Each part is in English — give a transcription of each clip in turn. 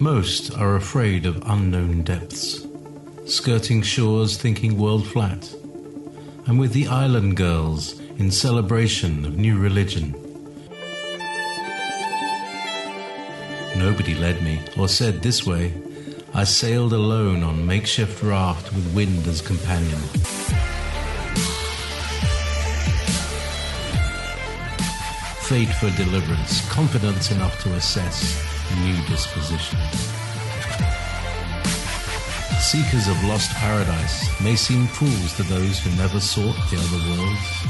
Most are afraid of unknown depths, skirting shores thinking world flat, and with the island girls in celebration of new religion. Nobody led me or said this way. I sailed alone on makeshift raft with wind as companion. Fate for deliverance, confidence enough to assess new disposition. Seekers of lost paradise may seem fools to those who never sought the other worlds.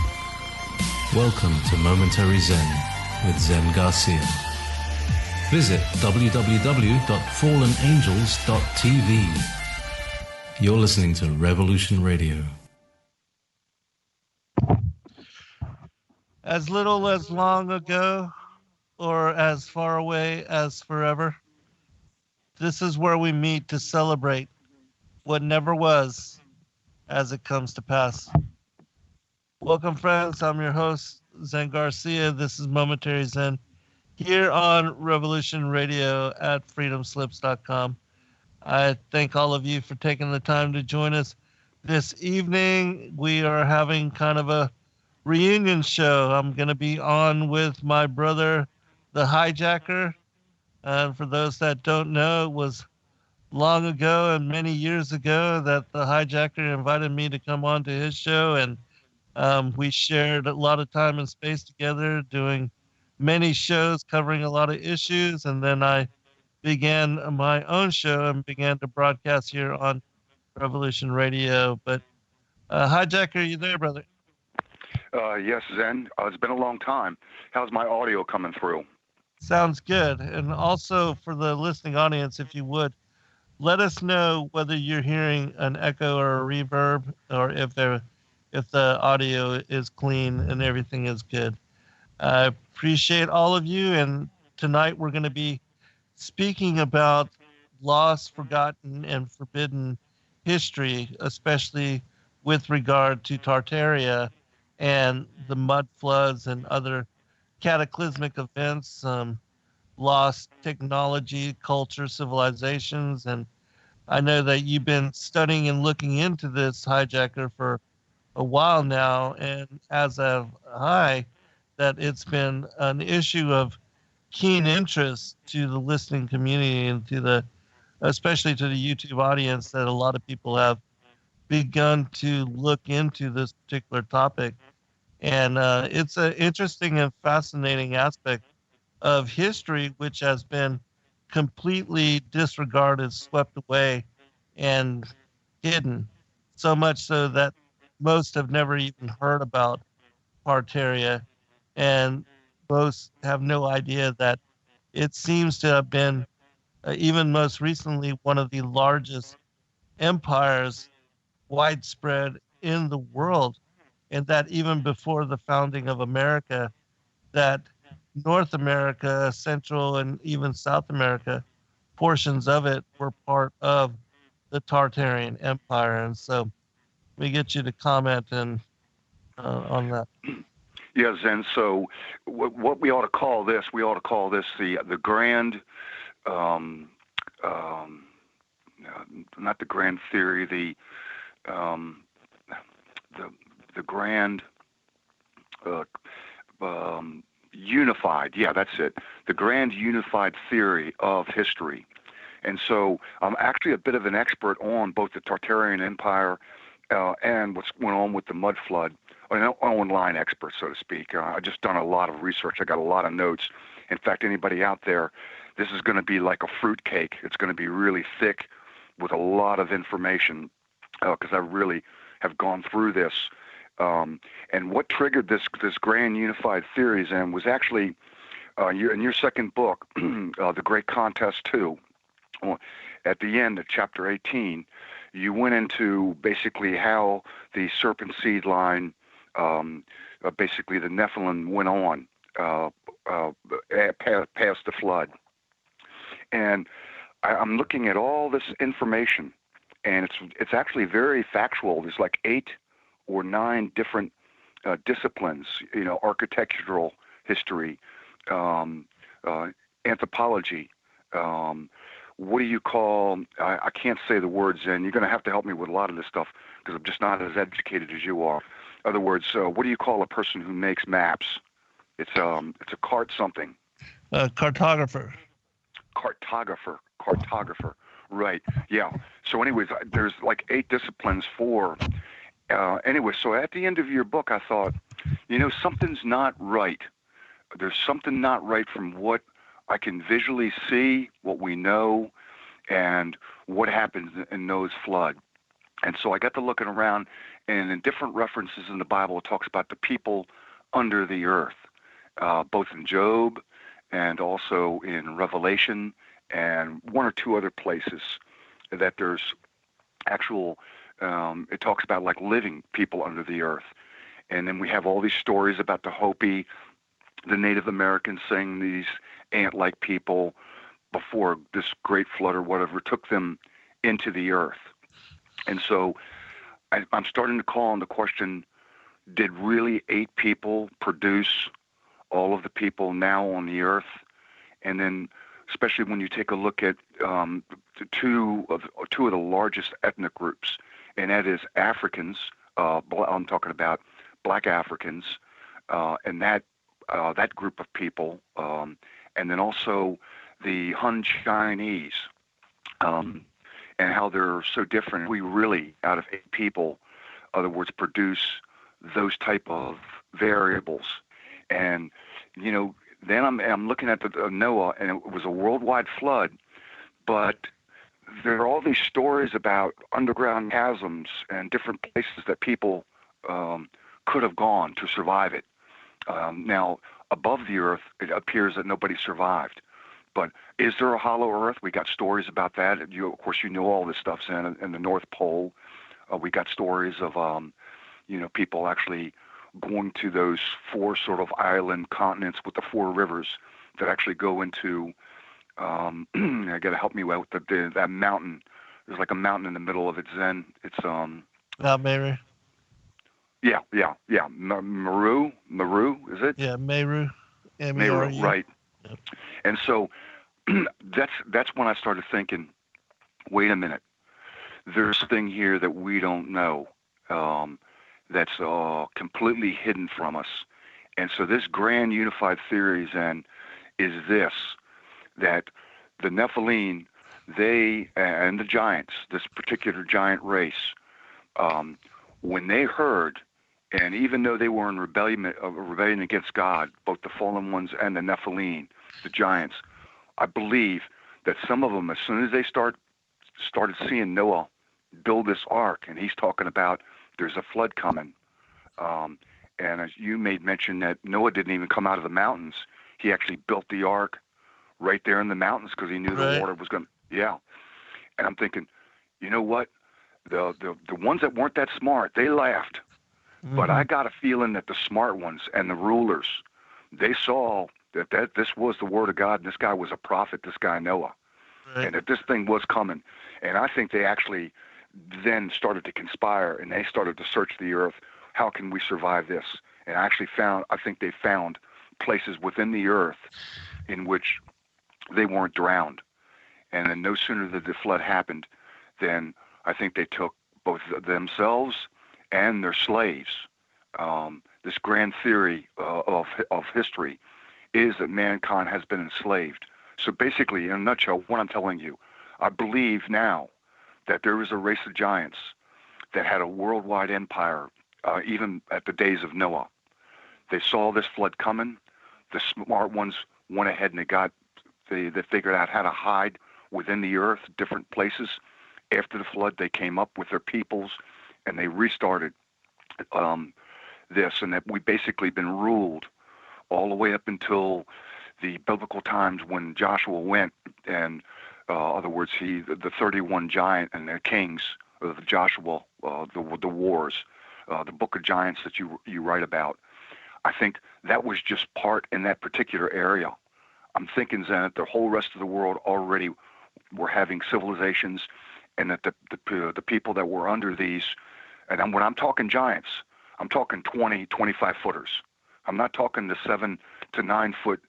Welcome to Momentary Zen with Zen Garcia. Visit www.fallenangels.tv. You're listening to Revolution Radio. As little as long ago, or as far away as forever, this is where we meet to celebrate what never was as it comes to pass. Welcome, friends. I'm your host, Zen Garcia. This is Momentary Zen here on Revolution Radio at freedomslips.com. I thank all of you for taking the time to join us this evening. We are having kind of a reunion show. I'm going to be on with my brother, the Hijacker. And for those that don't know, it was long ago and many years ago that the Hijacker invited me to come on to his show. And we shared a lot of time and space together doing many shows covering a lot of issues. And then I began my own show and began to broadcast here on Revolution Radio. But Hijacker, are you there, brother? Yes, Zen. It's been a long time. How's my audio coming through? Sounds good. And also for the listening audience, if you would, let us know whether you're hearing an echo or a reverb, or if the audio is clean and everything is good. I appreciate all of you. And tonight we're going to be speaking about lost, forgotten, and forbidden history, especially with regard to Tartaria and the mud floods and other cataclysmic events, lost technology, culture, civilizations. And I know that you've been studying and looking into this, Hijacker, for a while now, and as of that it's been an issue of keen interest to the listening community and especially to the YouTube audience, that a lot of people have begun to look into this particular topic. And it's an interesting and fascinating aspect of history, which has been completely disregarded, swept away, and hidden. So much so that most have never even heard about Tartaria, and most have no idea that it seems to have been, even most recently, one of the largest empires widespread in the world, and that even before the founding of America, that North America, Central, and even South America, portions of it were part of the Tartarian Empire. And so we get you to comment on that. Yeah, Zen. So what we ought to call this, the grand, not the grand theory, the grand unified, yeah, that's it. The grand unified theory of history. And so I'm actually a bit of an expert on both the Tartarian Empire and what's going on with the mud flood. An online expert, so to speak. I've just done a lot of research. I got a lot of notes. In fact, anybody out there, this is going to be like a fruit cake. It's going to be really thick with a lot of information because I really have gone through this. And what triggered this grand unified theories and was actually in your second book, The Great Contest 2, at the end of chapter 18, you went into basically how the serpent seed line, basically the Nephilim went on past the flood. And I'm looking at all this information, and it's actually very factual. There's like 8 or 9 different disciplines, architectural history, anthropology, what do you call, I can't say the words, and you're going to have to help me with a lot of this stuff because I'm just not as educated as you are. In other words, what do you call a person who makes maps? It's a cart something. Cartographer. Cartographer. Right. Yeah. So anyways, there's like 8 disciplines for, anyway, so at the end of your book, I thought, something's not right. There's something not right from what I can visually see, what we know, and what happens in Noah's flood. And so I got to looking around, and in different references in the Bible, it talks about the people under the earth, both in Job and also in Revelation and 1 or 2 other places that there's actual, it talks about like living people under the earth. And then we have all these stories about the Hopi, the Native Americans saying these ant-like people before this great flood or whatever took them into the earth. And so I'm starting to call on the question, did really 8 people produce all of the people now on the earth? And then especially when you take a look at two of the largest ethnic groups, and that is Africans, I'm talking about black Africans, and that group of people, and then also the Han Chinese, and how they're so different. We really, out of 8 people, in other words, produce those type of variables. And, then I'm looking at the Noah, and it was a worldwide flood, but there are all these stories about underground chasms and different places that people could have gone to survive it. Now, above the earth, it appears that nobody survived. But is there a hollow earth? We got stories about that. Of course, all this stuff's in the North Pole. We got stories of, people actually going to those 4 sort of island continents with the 4 rivers that actually go into, I got to help me out with that mountain. There's like a mountain in the middle of it, Zen. It's, Mount Meru. Yeah. Meru, is it? Yeah, Meru. Meru, right. Yep. And so that's when I started thinking, wait a minute, there's a thing here that we don't know, that's completely hidden from us. And so this grand unified theory then is this, that the Nephilim, they, and the giants, this particular giant race, when they heard, and even though they were in rebellion against God, both the fallen ones and the Nephilim, the giants, I believe that some of them, as soon as they started seeing Noah build this ark, and he's talking about there's a flood coming, and as you made mention that Noah didn't even come out of the mountains, he actually built the ark right there in the mountains because he knew the water was going to, yeah. And I'm thinking, you know what? The ones that weren't that smart, they laughed. Mm-hmm. But I got a feeling that the smart ones and the rulers, they saw that this was the word of God, and this guy was a prophet, this guy Noah, and that this thing was coming. And I think they actually then started to conspire, and they started to search the earth. How can we survive this? And I think they found places within the earth in which they weren't drowned. And then no sooner did the flood happened, then I think they took both themselves and their slaves. This grand theory of history is that mankind has been enslaved. So basically, in a nutshell, what I'm telling you, I believe now that there was a race of giants that had a worldwide empire, even at the days of Noah. They saw this flood coming. The smart ones went ahead and they figured out how to hide within the earth, different places. After the flood, they came up with their peoples, and they restarted this, and that we've basically been ruled all the way up until the biblical times when Joshua went, and in other words, the 31 giant and their kings of Joshua, the wars, the book of giants that you write about. I think that was just part in that particular area. I'm thinking then that the whole rest of the world already were having civilizations, and that the people that were under these, and when I'm talking giants, I'm talking 20, 25 footers. I'm not talking the 7 to 9 foot,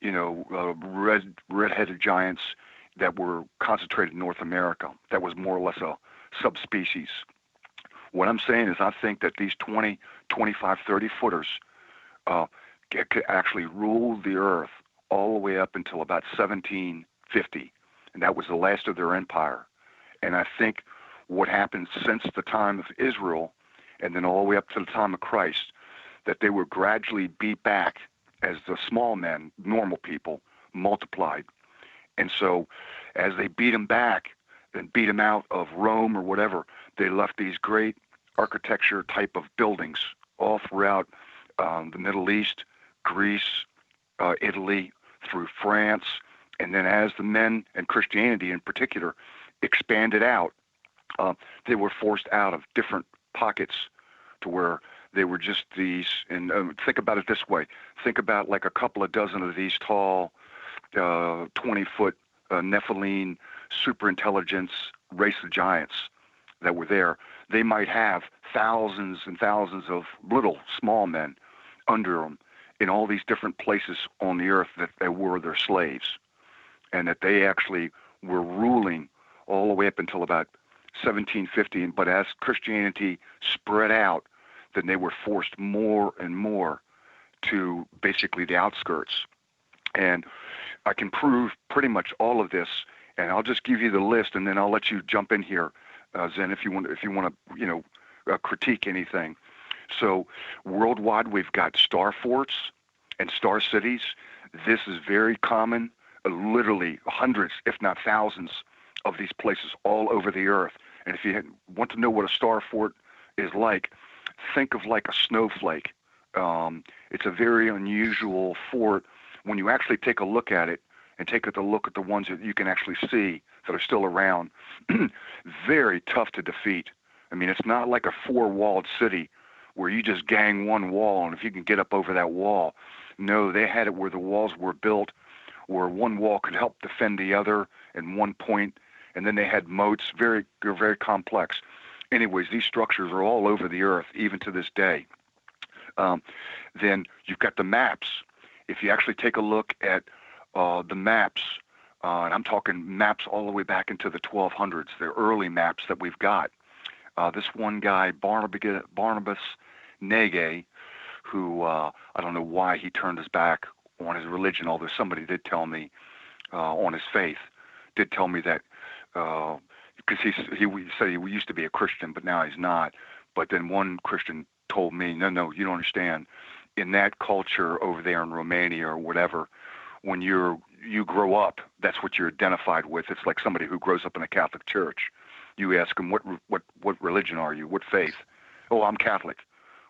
red-headed giants, that were concentrated in North America. That was more or less a subspecies. What I'm saying is I think that these 20, 25, 30 footers could actually rule the earth all the way up until about 1750. And that was the last of their empire. And I think what happened since the time of Israel and then all the way up to the time of Christ, that they were gradually beat back as the small men, normal people, multiplied. And so as they beat them back and beat them out of Rome or whatever, they left these great architecture type of buildings all throughout the Middle East, Greece, Italy, through France. And then as the men and Christianity in particular expanded out, they were forced out of different pockets to where they were just these, and think about it this way. Think about like a couple of dozen of these tall, 20-foot Nephilim super intelligence race of giants that were there. They might have thousands and thousands of little small men under them in all these different places on the earth that they were their slaves, and that they actually were ruling all the way up until about 1750. But as Christianity spread out, then they were forced more and more to basically the outskirts. And I can prove pretty much all of this, and I'll just give you the list, and then I'll let you jump in here, Zen, if you want to, critique anything. So worldwide, we've got star forts and star cities. This is very common, literally hundreds, if not thousands, of these places all over the earth. And if you want to know what a star fort is like, think of like a snowflake. It's a very unusual fort. When you actually take a look at it and take a look at the ones that you can actually see that are still around, very tough to defeat. I mean, it's not like a four-walled city where you just gang one wall, and if you can get up over that wall. No, they had it where the walls were built where one wall could help defend the other in one point, and then they had moats, very complex. Anyways, these structures are all over the earth, even to this day. Then you've got the maps. If you actually take a look at the maps, and I'm talking maps all the way back into the 1200s, the early maps that we've got. This one guy, Barnabas Nege, who I don't know why he turned his back on his religion, although somebody did tell me on his faith, did tell me that, because he said he used to be a Christian, but now he's not. But then one Christian told me, no, you don't understand. In that culture over there in Romania or whatever, when you grow up, that's what you're identified with. It's like somebody who grows up in a Catholic church. You ask them, what religion are you? What faith? Oh, I'm Catholic.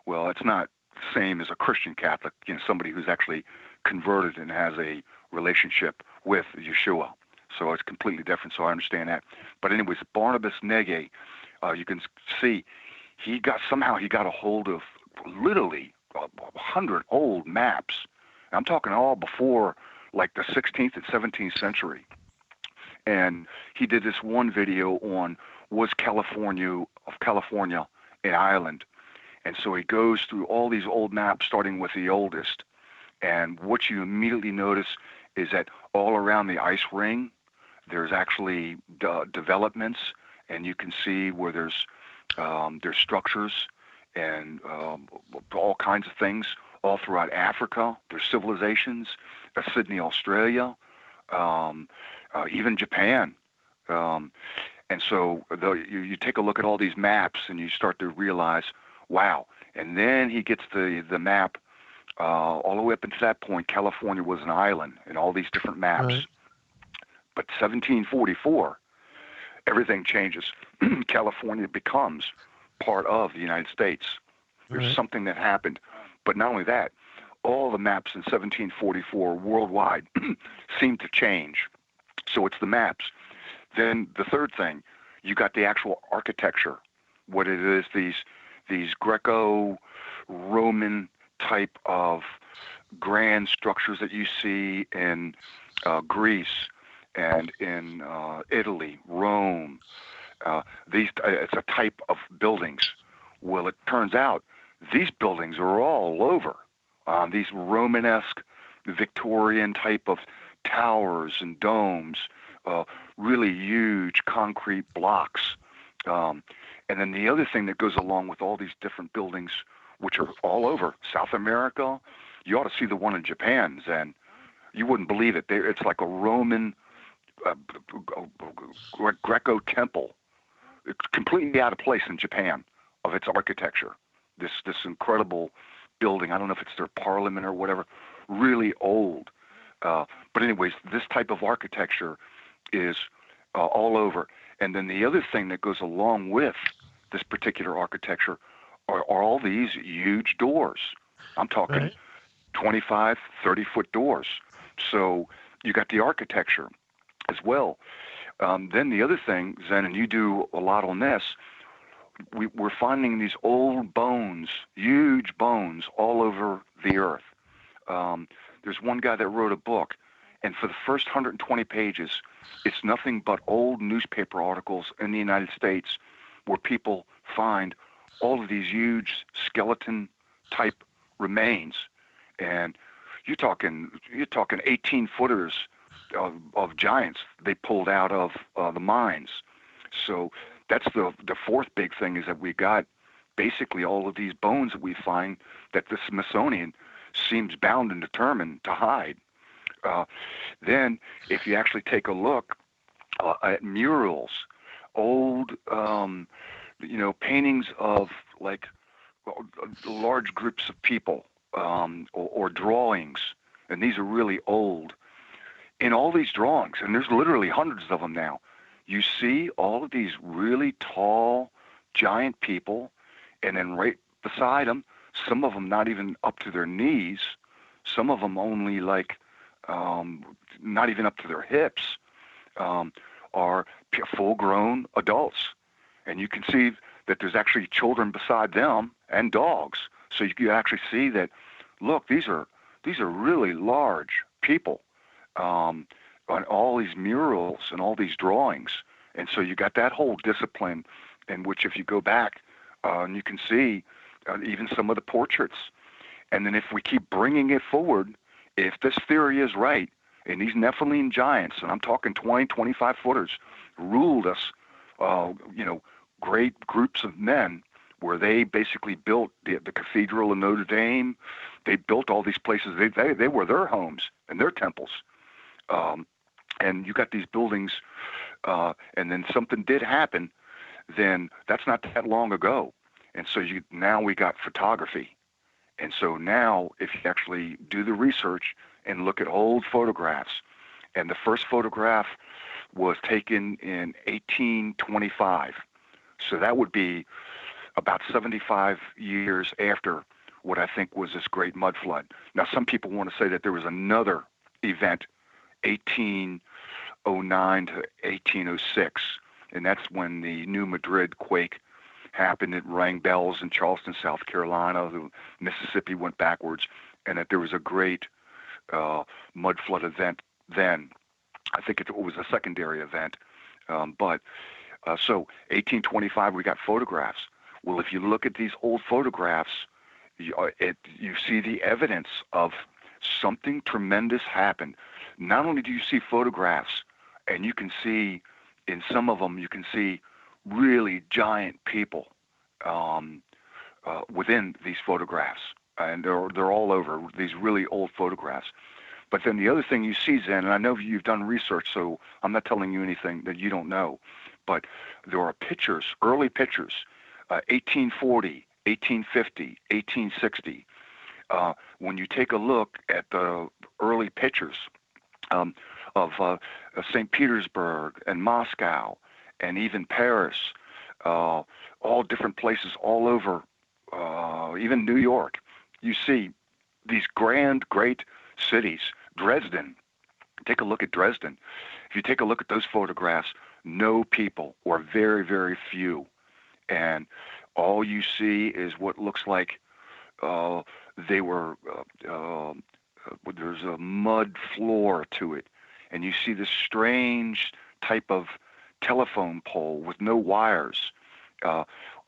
Well, it's not the same as a Christian Catholic, somebody who's actually converted and has a relationship with Yeshua. So it's completely different, so I understand that. But anyways, Barnabas Nege, you can see he got a hold of literally 100 old maps. I'm talking all before like the 16th and 17th century. And he did this one video on was California an island. And so he goes through all these old maps, starting with the oldest. And what you immediately notice is that all around the ice ring, there's actually developments, and you can see where there's structures and all kinds of things all throughout Africa. There's civilizations, Sydney, Australia, even Japan. And so you take a look at all these maps and you start to realize, wow. And then he gets the map all the way up until that point. California was an island in all these different maps. Right. But 1744, everything changes. California becomes part of the United States. There's something that happened. But not only that, all the maps in 1744 worldwide seem to change. So it's the maps. Then the third thing, you got the actual architecture. What it is, these Greco-Roman type of grand structures that you see in Greece and in Italy, Rome. It's a type of buildings. Well, it turns out these buildings are all over. These Romanesque, Victorian type of towers and domes really huge concrete blocks. And then the other thing that goes along with all these different buildings, which are all over South America, you ought to see the one in Japan, Zen. You wouldn't believe it. It's like a Roman Greco temple. It's completely out of place in Japan of its architecture. This incredible building. I don't know if it's their parliament or whatever. Really old. But anyways, this type of architecture is all over. And then the other thing that goes along with this particular architecture are all these huge doors. I'm talking Right. 25, 30-foot doors. So you got the architecture as well. Then the other thing, Zen, and you do a lot on this, we're finding these old bones, huge bones, all over the earth. There's one guy that wrote a book, and for the first 120 pages, it's nothing but old newspaper articles in the United States where people find all of these huge skeleton-type remains. And you're talking 18-footers of giants they pulled out of the mines. So that's the fourth big thing, is that we got basically all of these bones that we find that the Smithsonian seems bound and determined to hide. Then if you actually take a look at murals, old paintings of like large groups of people, or drawings, and these are really old. In all these drawings, and there's literally hundreds of them now, you see all of these really tall, giant people, and then right beside them, some of them not even up to their knees, some of them only like not even up to their hips, are full-grown adults. And you can see that there's actually children beside them and dogs. So you can actually see that, look, these are really large people on all these murals and all these drawings. And so you got that whole discipline in which, if you go back, and you can see even some of the portraits. And then if we keep bringing it forward, if this theory is right, and these Nephilim giants, and I'm talking 20, 25 footers, ruled us, great groups of men, where they basically built the Cathedral of Notre Dame. They built all these places. They were their homes and their temples. And you got these buildings, and then something did happen, then that's not that long ago. And so now we got photography. And so now if you actually do the research and look at old photographs, and the first photograph was taken in 1825. So that would be about 75 years after what I think was this great mud flood. Now, some people want to say that there was another event, 1809 to 1806, and that's when the New Madrid quake happened. It rang bells in Charleston, South Carolina. The Mississippi went backwards, and that there was a great mud flood event then. I think it was a secondary event. So 1825, we got photographs. Well, if you look at these old photographs, you see the evidence of something tremendous happened. Not only do you see photographs, and you can see, in some of them, you can see really giant people within these photographs. And they're all over, these really old photographs. But then the other thing you see, Zen, and I know you've done research, so I'm not telling you anything that you don't know, but there are pictures, early pictures, 1840, 1850, 1860. When you take a look at the early pictures of St. Petersburg and Moscow and even Paris, all different places all over, even New York, you see these grand, great cities. Dresden, take a look at Dresden. If you take a look at those photographs, no people, or very, very few. And all you see is what looks like they were, there's a mud floor to it. And you see this strange type of telephone pole with no wires,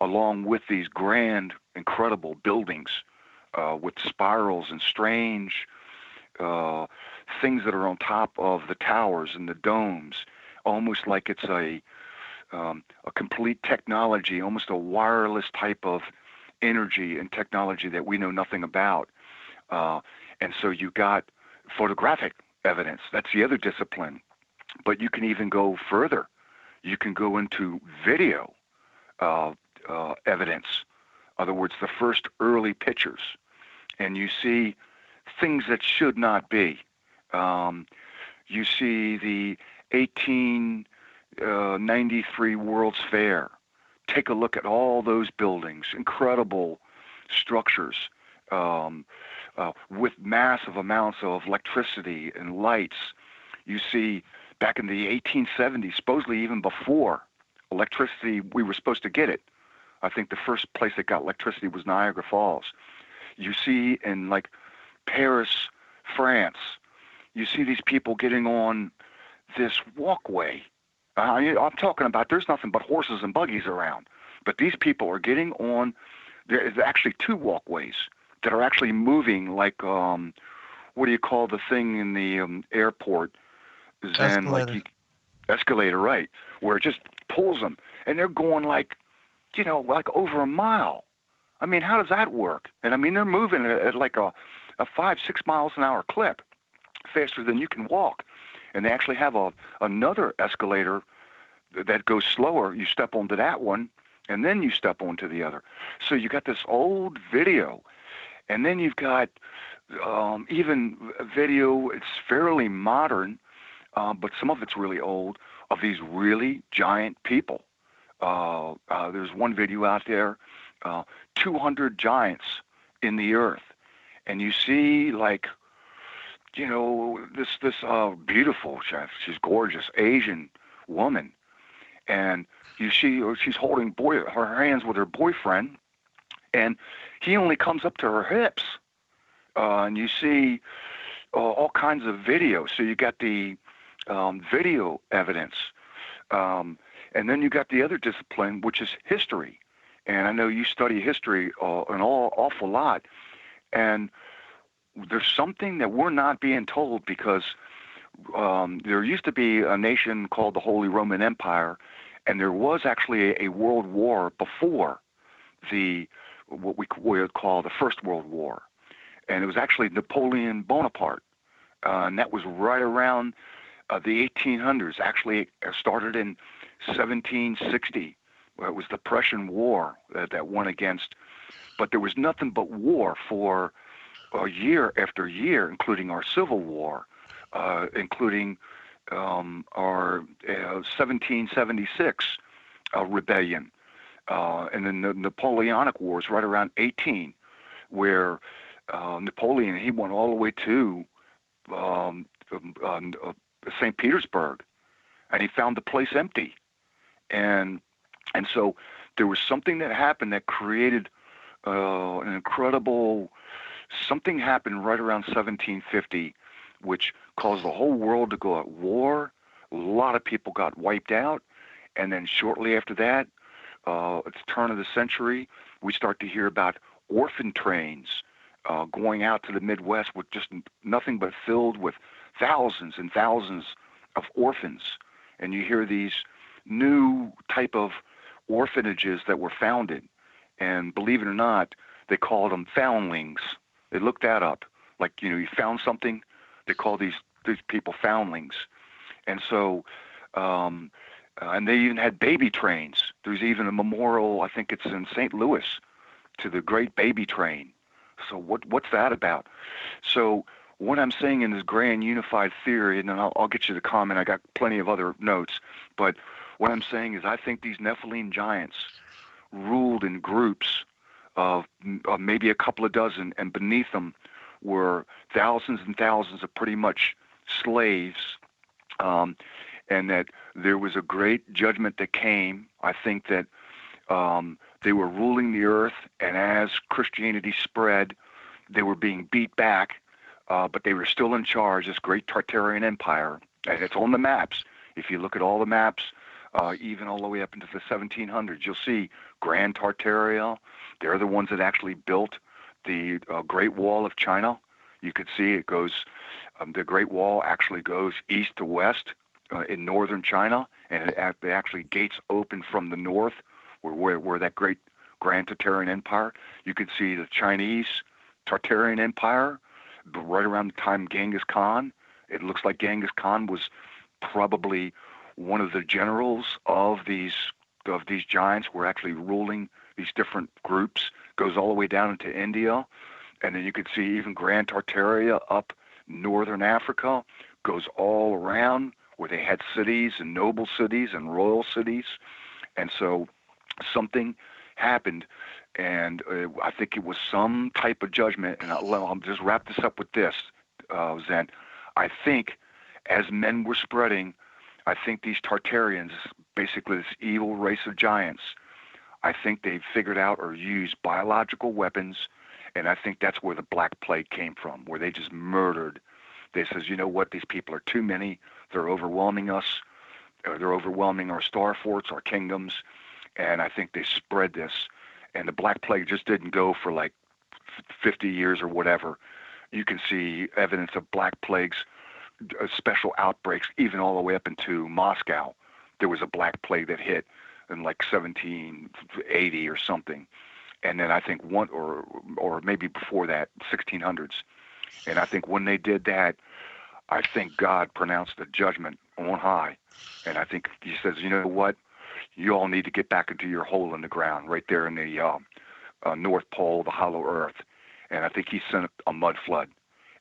along with these grand, incredible buildings with spirals and strange things that are on top of the towers and the domes. almost like it's a complete technology, almost a wireless type of energy and technology that we know nothing about. And so you got photographic evidence. That's the other discipline. But you can even go further. You can go into video evidence. In other words, the first early pictures. And you see things that should not be. You see the 1893 World's Fair. Take a look at all those buildings, incredible structures with massive amounts of electricity and lights. You see, back in the 1870s, supposedly even before electricity, we were supposed to get it. I think the first place that got electricity was Niagara Falls. You see in like Paris, France, you see these people getting on this walkway. I'm talking about there's nothing but horses and buggies around. But these people are getting on, there is actually two walkways that are actually moving like, what do you call the thing in the airport? Zen, like escalator, right, where it just pulls them. And they're going like, like over a mile. I mean, how does that work? And I mean, they're moving at like a 5-6 miles an hour clip, faster than you can walk. And they actually have another escalator that goes slower. You step onto that one, and then you step onto the other. So you got this old video, and then you've got even video. It's fairly modern, but some of it's really old, of these really giant people. There's one video out there, 200 giants in the earth, and you see like, this beautiful, she's gorgeous Asian woman, and you see she's holding her hands with her boyfriend, and he only comes up to her hips, and you see all kinds of video. So you got the video evidence, and then you got the other discipline, which is history. And I know you study history an awful lot, and there's something that we're not being told, because there used to be a nation called the Holy Roman Empire, and there was actually a world war before what we would call the First World War. And it was actually Napoleon Bonaparte, and that was right around the 1800s. Actually, it started in 1760. Where it was the Prussian War that won against, but there was nothing but war for year after year, including our Civil War, including our 1776 rebellion, and then the Napoleonic Wars right around 18, where Napoleon, he went all the way to St. Petersburg, and he found the place empty, and so there was something that happened that created an incredible. Something happened right around 1750, which caused the whole world to go at war. A lot of people got wiped out. And then shortly after that, at the turn of the century, we start to hear about orphan trains going out to the Midwest with just nothing but filled with thousands and thousands of orphans. And you hear these new type of orphanages that were founded. And believe it or not, they called them foundlings. They looked that up. Like, you found something, they call these people foundlings. And so, and they even had baby trains. There's even a memorial, I think it's in St. Louis, to the great baby train. So what's that about? So what I'm saying in this grand unified theory, and then I'll get you the comment, I got plenty of other notes, but what I'm saying is I think these Nephilim giants ruled in groups of maybe a couple of dozen, and beneath them were thousands and thousands of pretty much slaves, and that there was a great judgment that came. I think that they were ruling the earth, and as Christianity spread, they were being beat back, but they were still in charge, this great Tartarian empire, and it's on the maps. If you look at all the maps, even all the way up into the 1700s, you'll see Grand Tartaria. They're the ones that actually built the Great Wall of China. You could see it goes, the Great Wall actually goes east to west, in northern China, and it actually gates open from the north, where that great Grand Tartarian Empire. You can see the Chinese Tartarian Empire, right around the time Genghis Khan. It looks like Genghis Khan was probably one of the generals of these giants who were actually ruling these different groups. Goes all the way down into India, and then you could see even Grand Tartaria up northern Africa. Goes all around where they had cities and noble cities and royal cities, and so something happened, and I think it was some type of judgment. And I'll just wrap this up with this, Zen. I think as men were spreading, I think these Tartarians, basically this evil race of giants, I think they figured out or used biological weapons, and I think that's where the Black Plague came from, where they just murdered. They says, you know what, these people are too many. They're overwhelming us. They're overwhelming our star forts, our kingdoms, and I think they spread this. And the Black Plague just didn't go for like 50 years or whatever. You can see evidence of Black Plagues, special outbreaks, even all the way up into Moscow. There was a Black Plague that hit in like 1780 or something. And then I think one, or maybe before that, 1600s. And I think when they did that, I think God pronounced a judgment on high. And I think he says, you know what? You all need to get back into your hole in the ground right there in the North Pole, the hollow earth. And I think he sent a mud flood.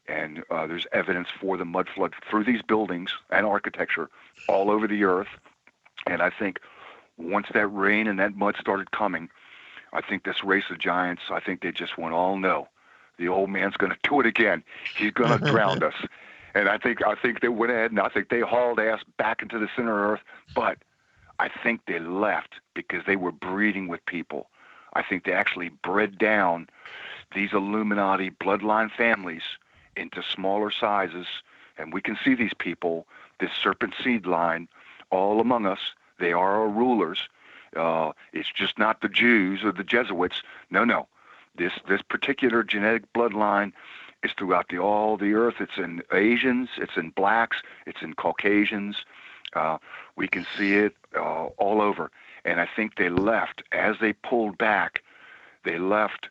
And there's evidence for the mud flood through these buildings and architecture all over the earth. And I think once that rain and that mud started coming, I think this race of giants, I think they just went, oh no, the old man's going to do it again. He's going to drown us. And I think they went ahead and I think they hauled ass back into the center of earth. But I think they left because they were breeding with people. I think they actually bred down these Illuminati bloodline families into smaller sizes. And we can see these people, this serpent seed line, all among us. They are our rulers. It's just not the Jews or the Jesuits. No. This particular genetic bloodline is throughout all the earth. It's in Asians, it's in blacks, it's in Caucasians. We can see it all over. And I think they left, as they pulled back, they left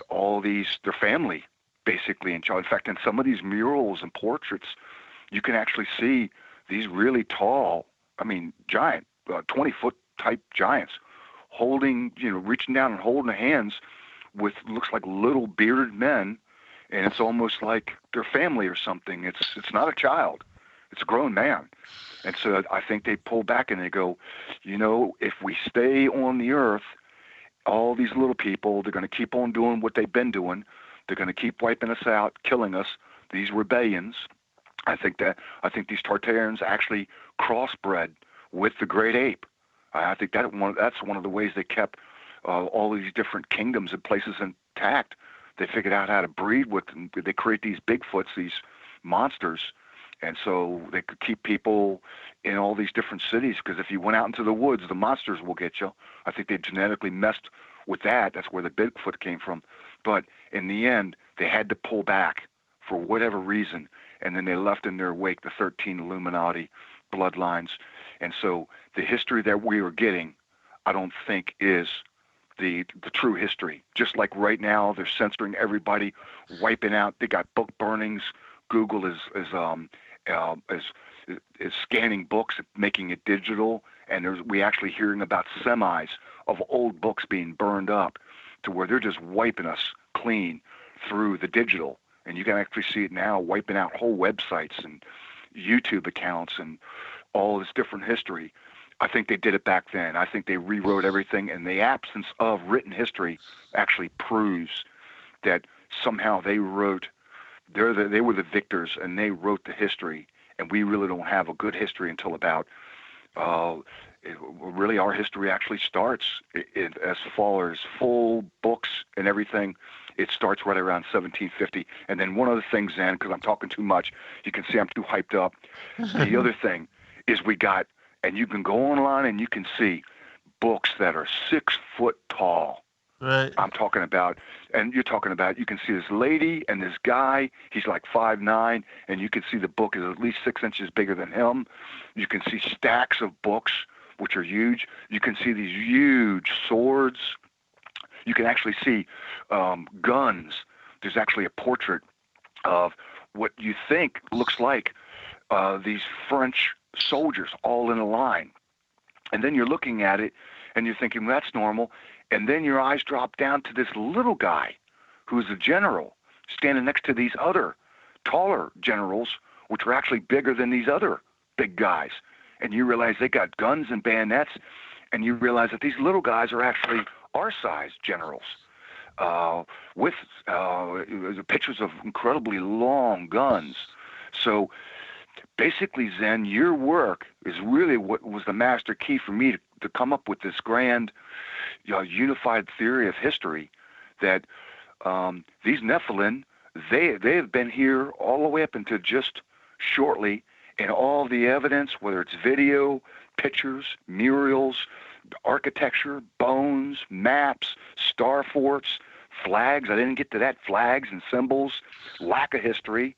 their family, basically, in charge. In fact, in some of these murals and portraits, you can actually see these really tall, giant, 20-foot type giants holding, reaching down and holding hands with looks like little bearded men, and it's almost like their family or something. It's not a child. It's a grown man. And so I think they pull back and they go, if we stay on the earth, all these little people, they're going to keep on doing what they've been doing. They're going to keep wiping us out, killing us, these rebellions. I think these Tartarians actually crossbred with the great ape. I think that's one of the ways they kept all these different kingdoms and places intact. They figured out how to breed with them. They create these Bigfoots, these monsters, and so they could keep people in all these different cities, because if you went out into the woods, the monsters will get you. I think they genetically messed with that. That's where the Bigfoot came from. But in the end, they had to pull back for whatever reason, and then they left in their wake the 13 Illuminati bloodlines. And so the history that we are getting, I don't think is the true history. Just like right now, they're censoring everybody, wiping out. They got book burnings. Google is scanning books, making it digital, and we actually hearing about semis of old books being burned up, to where they're just wiping us clean through the digital. And you can actually see it now, wiping out whole websites and YouTube accounts and all this different history. I think they did it back then. I think they rewrote everything, and the absence of written history actually proves that somehow they were the victors, and they wrote the history, and we really don't have a good history until about really our history actually starts as far as full books and everything. It starts right around 1750. And then one other thing, Zen, because I'm talking too much, you can see I'm too hyped up. The other thing is we got, and you can go online and you can see books that are 6 foot tall, Right. I'm talking about, and you're talking about, you can see this lady and this guy, he's like 5'9", and you can see the book is at least 6 inches bigger than him. You can see stacks of books, which are huge. You can see these huge swords. You can actually see guns. There's actually a portrait of what you think looks like these French soldiers all in a line. And then you're looking at it, and you're thinking, well, that's normal. And then your eyes drop down to this little guy who's a general standing next to these other taller generals, which are actually bigger than these other big guys. And you realize they got guns and bayonets, and you realize that these little guys are actually our size generals with pictures of incredibly long guns. So basically, Zen, your work is really what was the master key for me to come up with this grand unified theory of history that these Nephilim, they have been here all the way up until just shortly, and all the evidence, whether it's video, pictures, murals, architecture, bones, maps, star forts, flags. I didn't get to that. Flags and symbols, lack of history,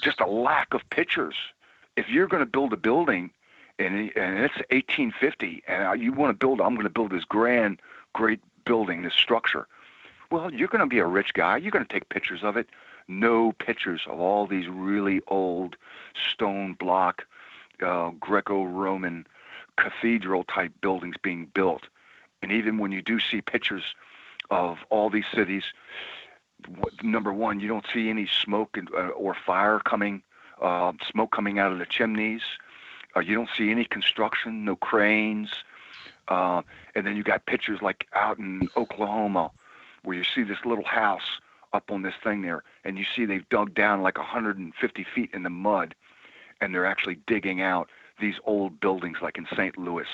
just a lack of pictures. If you're going to build a building, and it's 1850, and you want to build, I'm going to build this grand, great building, this structure. Well, you're going to be a rich guy. You're going to take pictures of it. No pictures of all these really old stone block, Greco-Roman cathedral-type buildings being built. And even when you do see pictures of all these cities, number one, you don't see any smoke or fire coming, smoke coming out of the chimneys. You don't see any construction, no cranes. And then you got pictures like out in Oklahoma where you see this little house up on this thing there, and you see they've dug down like 150 feet in the mud, and they're actually digging out these old buildings like in St. Louis.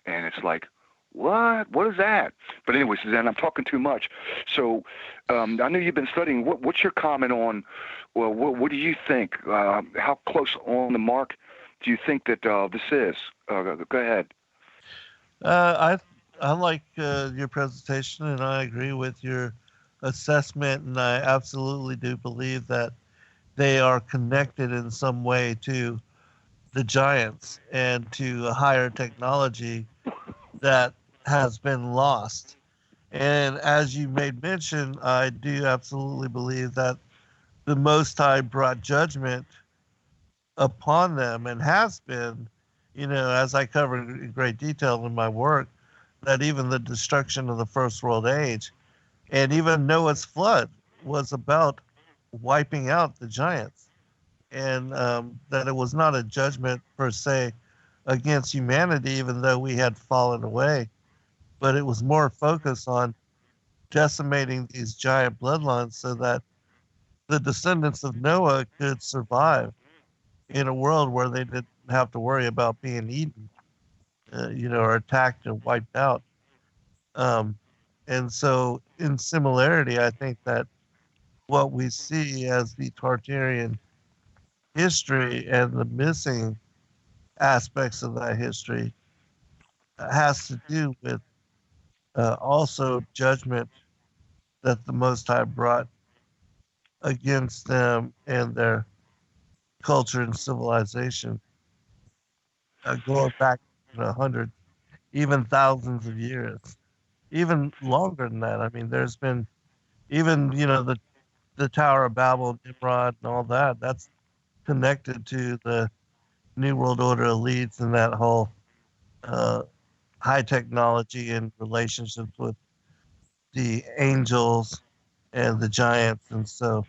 And it's like, what? What is that? But anyway, Suzanne, I'm talking too much. So I know you've been studying. What's your comment on, well, what do you think? How close on the mark do you think that this is? Go ahead. I like your presentation, and I agree with your assessment, and I absolutely do believe that they are connected in some way to the giants and to a higher technology that has been lost. And as you made mention, I do absolutely believe that the Most High brought judgment upon them and has been, as I cover in great detail in my work, that even the destruction of the First World Age and even Noah's flood was about wiping out the giants. And that it was not a judgment per se against humanity, even though we had fallen away, but it was more focused on decimating these giant bloodlines so that the descendants of Noah could survive in a world where they didn't have to worry about being eaten, or attacked and wiped out. And so, in similarity, I think that what we see as the Tartarian history and the missing aspects of that history has to do with also judgment that the Most High brought against them and their culture and civilization, going back 100, even thousands of years, even longer than that. I mean, there's been even the Tower of Babel, Nimrod, and all that. That's connected to the New World Order elites and that whole high technology and relationships with the angels and the giants. And so,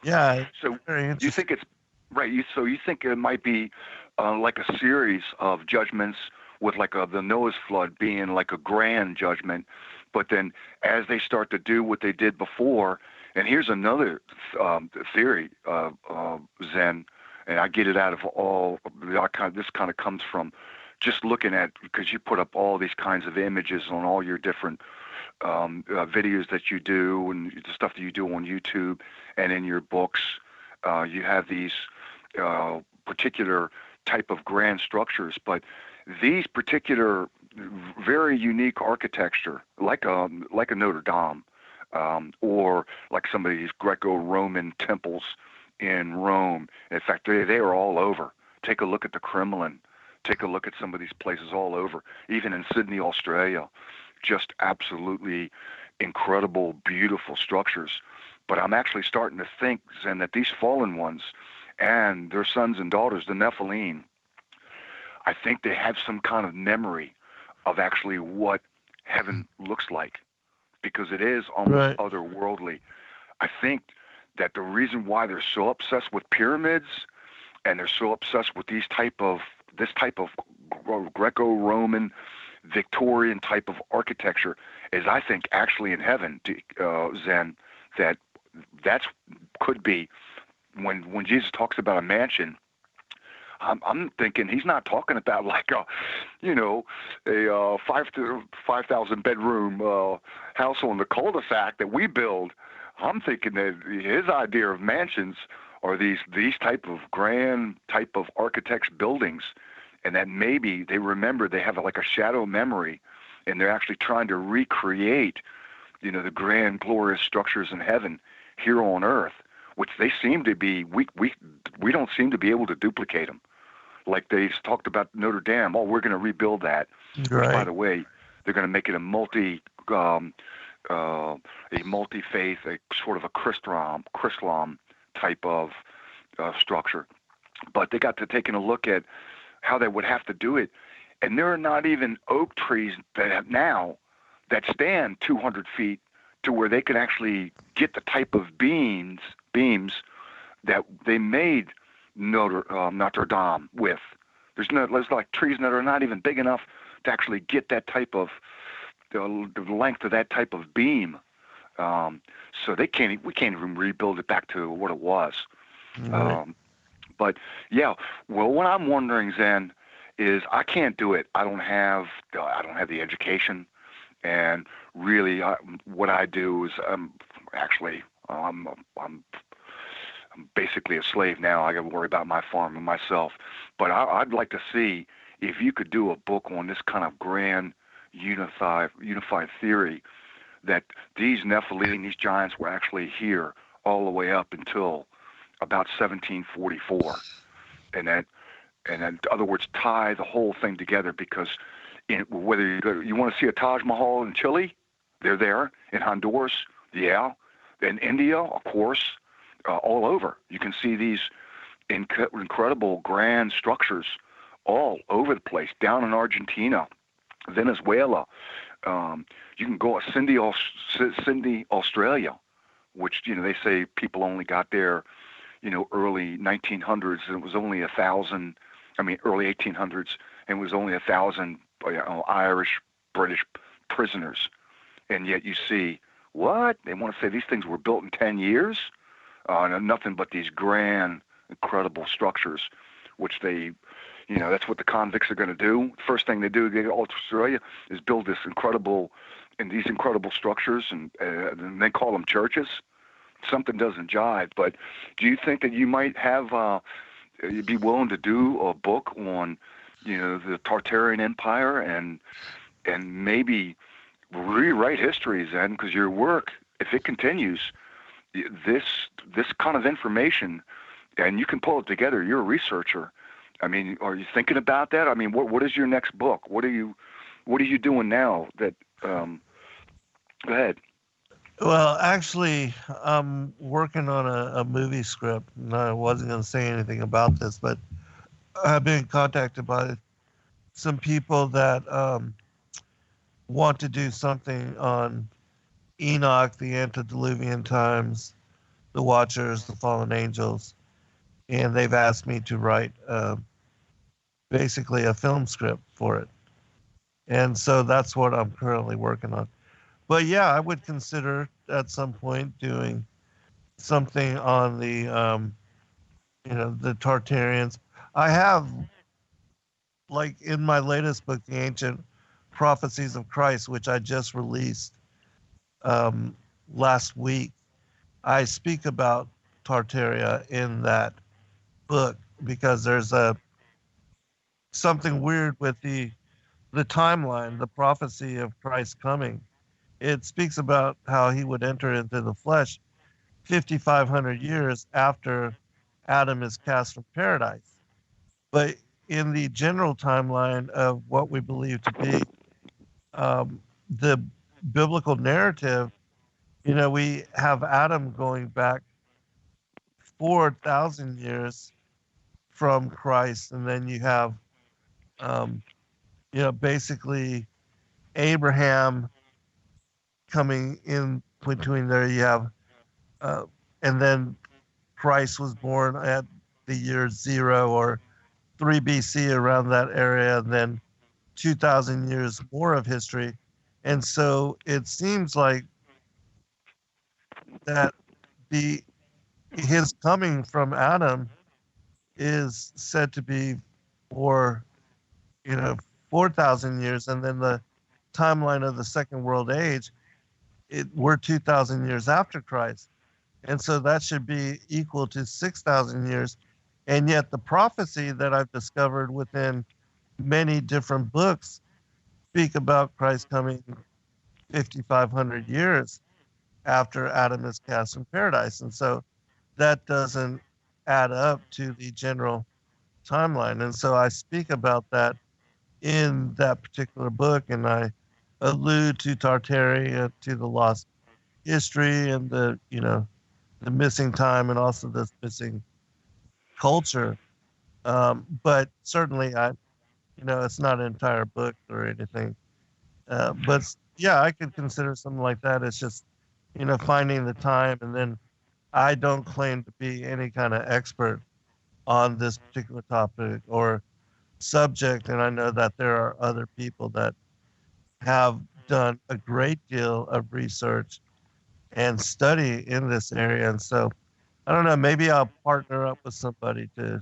yeah, So very interesting. you think it's right? So you think it might be like a series of judgments with like the Noah's flood being like a grand judgment, but then as they start to do what they did before, and here's another theory, Zen, and I get it out of all. This kind of comes from just looking at, because you put up all these kinds of images on all your different videos that you do and the stuff that you do on YouTube and in your books. You have these particular type of grand structures, but these particular very unique architecture, like a Notre Dame, or like some of these Greco-Roman temples in Rome. In fact, they are all over. Take a look at the Kremlin. Take a look at some of these places all over, even in Sydney, Australia. Just absolutely incredible, beautiful structures. But I'm actually starting to think, Zen, that these fallen ones and their sons and daughters, the Nephilim, I think they have some kind of memory of actually what heaven looks like, because it is almost otherworldly. I think that the reason why they're so obsessed with pyramids and they're so obsessed with this type of Greco-Roman, Victorian type of architecture is, I think, actually in heaven, Zen, that's could be when Jesus talks about a mansion. I'm thinking he's not talking about like a 5,000 bedroom house on the cul-de-sac that we build. I'm thinking that his idea of mansions are these type of grand type of architects' buildings, and that maybe they remember, they have like a shadow memory, and they're actually trying to recreate, the grand glorious structures in heaven here on earth, which they seem to be. We don't seem to be able to duplicate them. Like they talked about Notre Dame. Oh, we're going to rebuild that. Right. Which, by the way, they're going to make it a multi-faith, a sort of a Chrislam type of structure. But they got to taking a look at how they would have to do it, and there are not even oak trees that stand 200 feet to where they can actually get the type of beams that they made Notre Dame with. There's like trees that are not even big enough to actually get that type of the length of that type of beam. So we can't even rebuild it back to what it was. Right. But yeah, well, what I'm wondering, Zen, is I can't do it. I don't have the education, and really, what I do is I'm basically a slave now. I got to worry about my farm and myself. But I'd like to see if you could do a book on this kind of grand unified theory that these Nephilim, these giants, were actually here all the way up until about 1744, and then, in other words, tie the whole thing together. Because whether you want to see a Taj Mahal in Chile, they're there. In Honduras, yeah. In India, of course. All over. You can see these incredible grand structures all over the place. Down in Argentina, Venezuela. You can go to Sydney, Australia, which they say people only got there, early 1900s, and it was only 1,000. Early 1800s, and it was only 1,000 Irish, British prisoners, and yet you see what they want to say these things were built in 10 years. Nothing but these grand, incredible structures, which they, that's what the convicts are going to do. First thing they do, they go to Australia, is build these incredible structures, and they call them churches. Something doesn't jive. But do you think that you might have, you'd be willing to do a book on, the Tartarian Empire and maybe rewrite history, Zen? Because your work, if it continues, this kind of information, and you can pull it together. You're a researcher. Are you thinking about that? What is your next book? What are you doing now? That go ahead. Well, actually, I'm working on a movie script, and I wasn't going to say anything about this, but I've been contacted by some people that want to do something on Enoch, the antediluvian times, the Watchers, the fallen angels, and they've asked me to write basically a film script for it. And so that's what I'm currently working on. But yeah, I would consider at some point doing something on the the Tartarians. I have, like in my latest book, The Ancient Prophecies of Christ, which I just released last week, I speak about Tartaria in that book because there's something weird with the the timeline, the prophecy of Christ coming. It speaks about how he would enter into the flesh 5,500 years after Adam is cast from paradise. But in the general timeline of what we believe to be the biblical narrative, we have Adam going back 4,000 years from Christ, and then you have, basically Abraham coming in between there. You have, and then Christ was born at the year 0 or 3 BC, around that area, and then 2,000 years more of history. And so it seems like that his coming from Adam is said to be for, 4,000 years, and then the timeline of the Second World Age, we're 2,000 years after Christ. And so that should be equal to 6,000 years. And yet the prophecy that I've discovered within many different books speak about Christ coming 5,500 years after Adam is cast from paradise. And so that doesn't add up to the general timeline. And so I speak about that in that particular book, and I allude to Tartaria, to the lost history, and the missing time, and also this missing culture. But certainly it's not an entire book or anything. But yeah, I could consider something like that. It's just, finding the time. And then I don't claim to be any kind of expert on this particular topic or subject. And I know that there are other people that have done a great deal of research and study in this area. And so I don't know, maybe I'll partner up with somebody to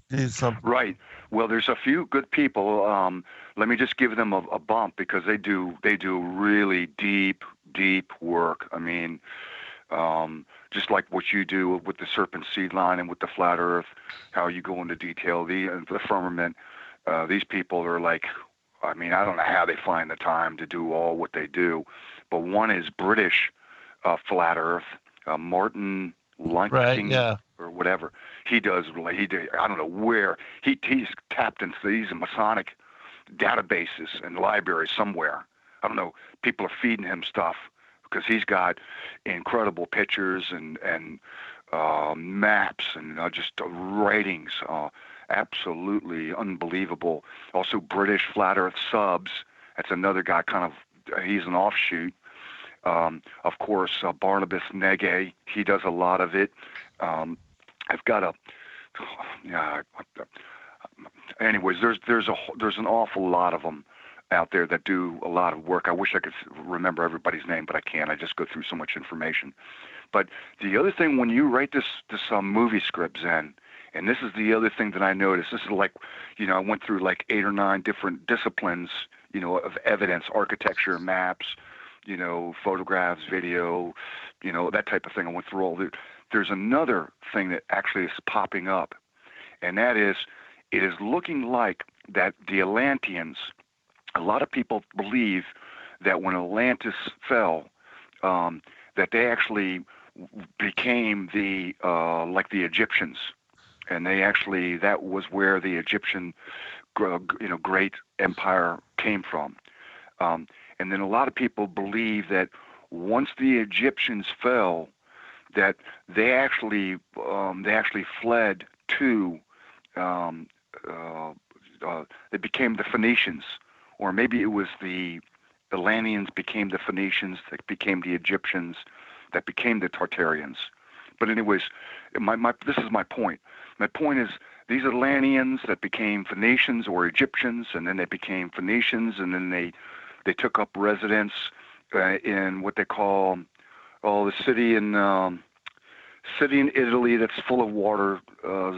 do something. Right. Well, there's a few good people. Let me just give them a bump, because they do really deep work. I mean, just like what you do with the serpent seed line and with the flat Earth, how you go into detail, the firmament. These people are like, I mean, I don't know how they find the time to do all what they do, but one is British flat Earth, Martin Lunking, right, yeah, or whatever. He did. I don't know where he's tapped into these Masonic databases and libraries somewhere. I don't know. People are feeding him stuff because he's got incredible pictures and maps and just writings. Absolutely unbelievable. Also, British flat Earth subs. That's another guy. He's an offshoot. Of course, Barnabas Nege, he does a lot of it. I've got anyways, there's an awful lot of them out there that do a lot of work. I wish I could remember everybody's name, but I can't. I just go through so much information. But the other thing, when you write this movie script, Zen, and this is the other thing that I noticed, this is like, I went through like 8 or 9 different disciplines, of evidence, architecture, maps, photographs, video, that type of thing. I went through all that. There's another thing that actually is popping up, and that is, it is looking like that the Atlanteans, a lot of people believe that when Atlantis fell, that they actually became like the Egyptians, and that was where the Egyptian, great empire came from. And then a lot of people believe that once the Egyptians fell, that they actually fled to, they became the Phoenicians, or maybe it was the Atlanteans became the Phoenicians, that became the Egyptians, that became the Tartarians. But anyways, this is my point. My point is, these Atlanteans that became Phoenicians or Egyptians, and then they became Phoenicians, and then they took up residence in what they call the city in Italy that's full of water,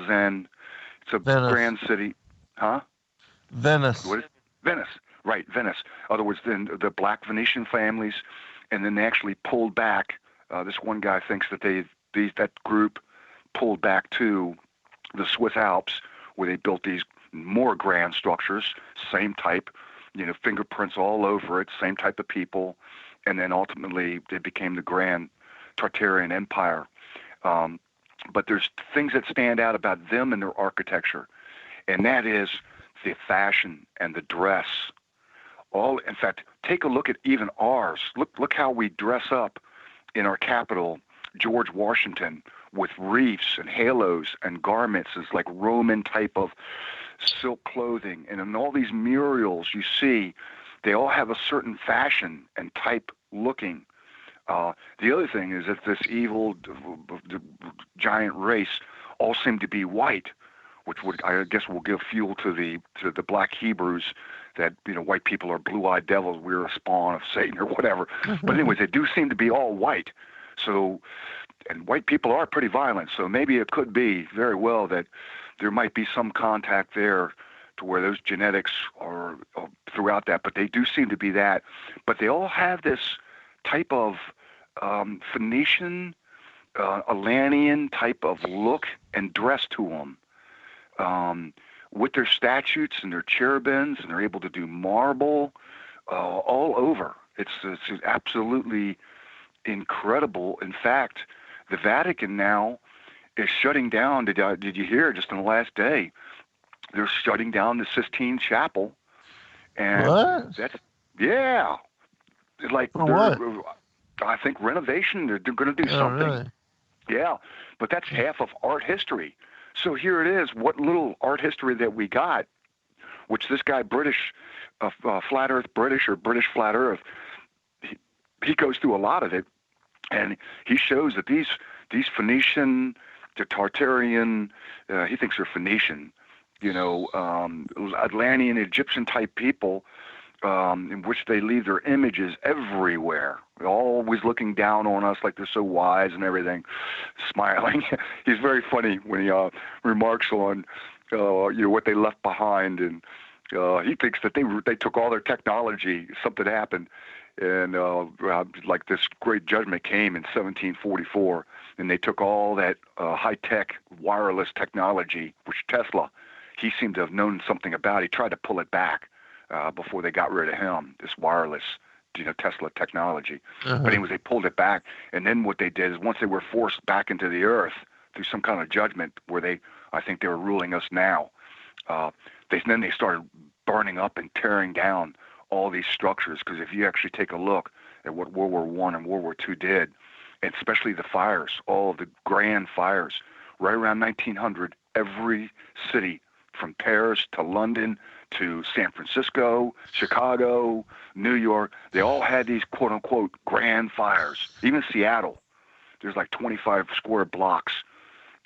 Zen. It's a Venice. Grand city. Huh? Venice. What is Venice? Right, Venice. In other words, then the black Venetian families, and then they actually pulled back. This one guy thinks that that group pulled back to the Swiss Alps, where they built these more grand structures, same type, fingerprints all over it, same type of people, and then ultimately it became the Grand Tartarian Empire. But there's things that stand out about them and their architecture, and that is the fashion and the dress. In fact, take a look at even ours. Look how we dress up in our capital, George Washington, with wreaths and halos and garments. It's like Roman type of silk clothing. And in all these murals you see, they all have a certain fashion and type looking. The other thing is that this evil giant race all seem to be white, which I guess will give fuel to the black Hebrews that white people are blue-eyed devils, we're a spawn of Satan or whatever. But anyways, they do seem to be all white. So, and white people are pretty violent, so maybe it could be very well that there might be some contact there to where those genetics are throughout that, but they do seem to be that. But they all have this type of Phoenician, Atlantean type of look and dress to them. With their statutes and their cherubims, and they're able to do marble all over. It's absolutely incredible. In fact, the Vatican now is shutting down. Did you hear just on the last day? They're shutting down the Sistine Chapel, and what? that's like for what? I think renovation. They're going to do something. Really? Yeah, but that's half of art history. So here it is. What little art history that we got, which this guy British, Flat Earth British or British Flat Earth, he goes through a lot of it, and he shows that these Phoenician, the Tartarian, he thinks they're Phoenician, Atlantean, Egyptian type people, in which they leave their images everywhere. They're always looking down on us like they're so wise and everything, smiling. He's very funny when he remarks on what they left behind, and he thinks that they took all their technology. Something happened, and like this great judgment came in 1744, and they took all that high-tech wireless technology, which Tesla, he seemed to have known something about. He tried to pull it back before they got rid of him, this wireless Tesla technology. But anyways, they pulled it back, and then what they did is once they were forced back into the earth through some kind of judgment where I think they were ruling us now, then they started burning up and tearing down all these structures, because if you actually take a look at what World War I and World War II did, and especially the fires, all of the grand fires, right around 1900, every city from Paris to London to San Francisco, Chicago, New York, they all had these quote-unquote grand fires. Even Seattle, there's like 25 square blocks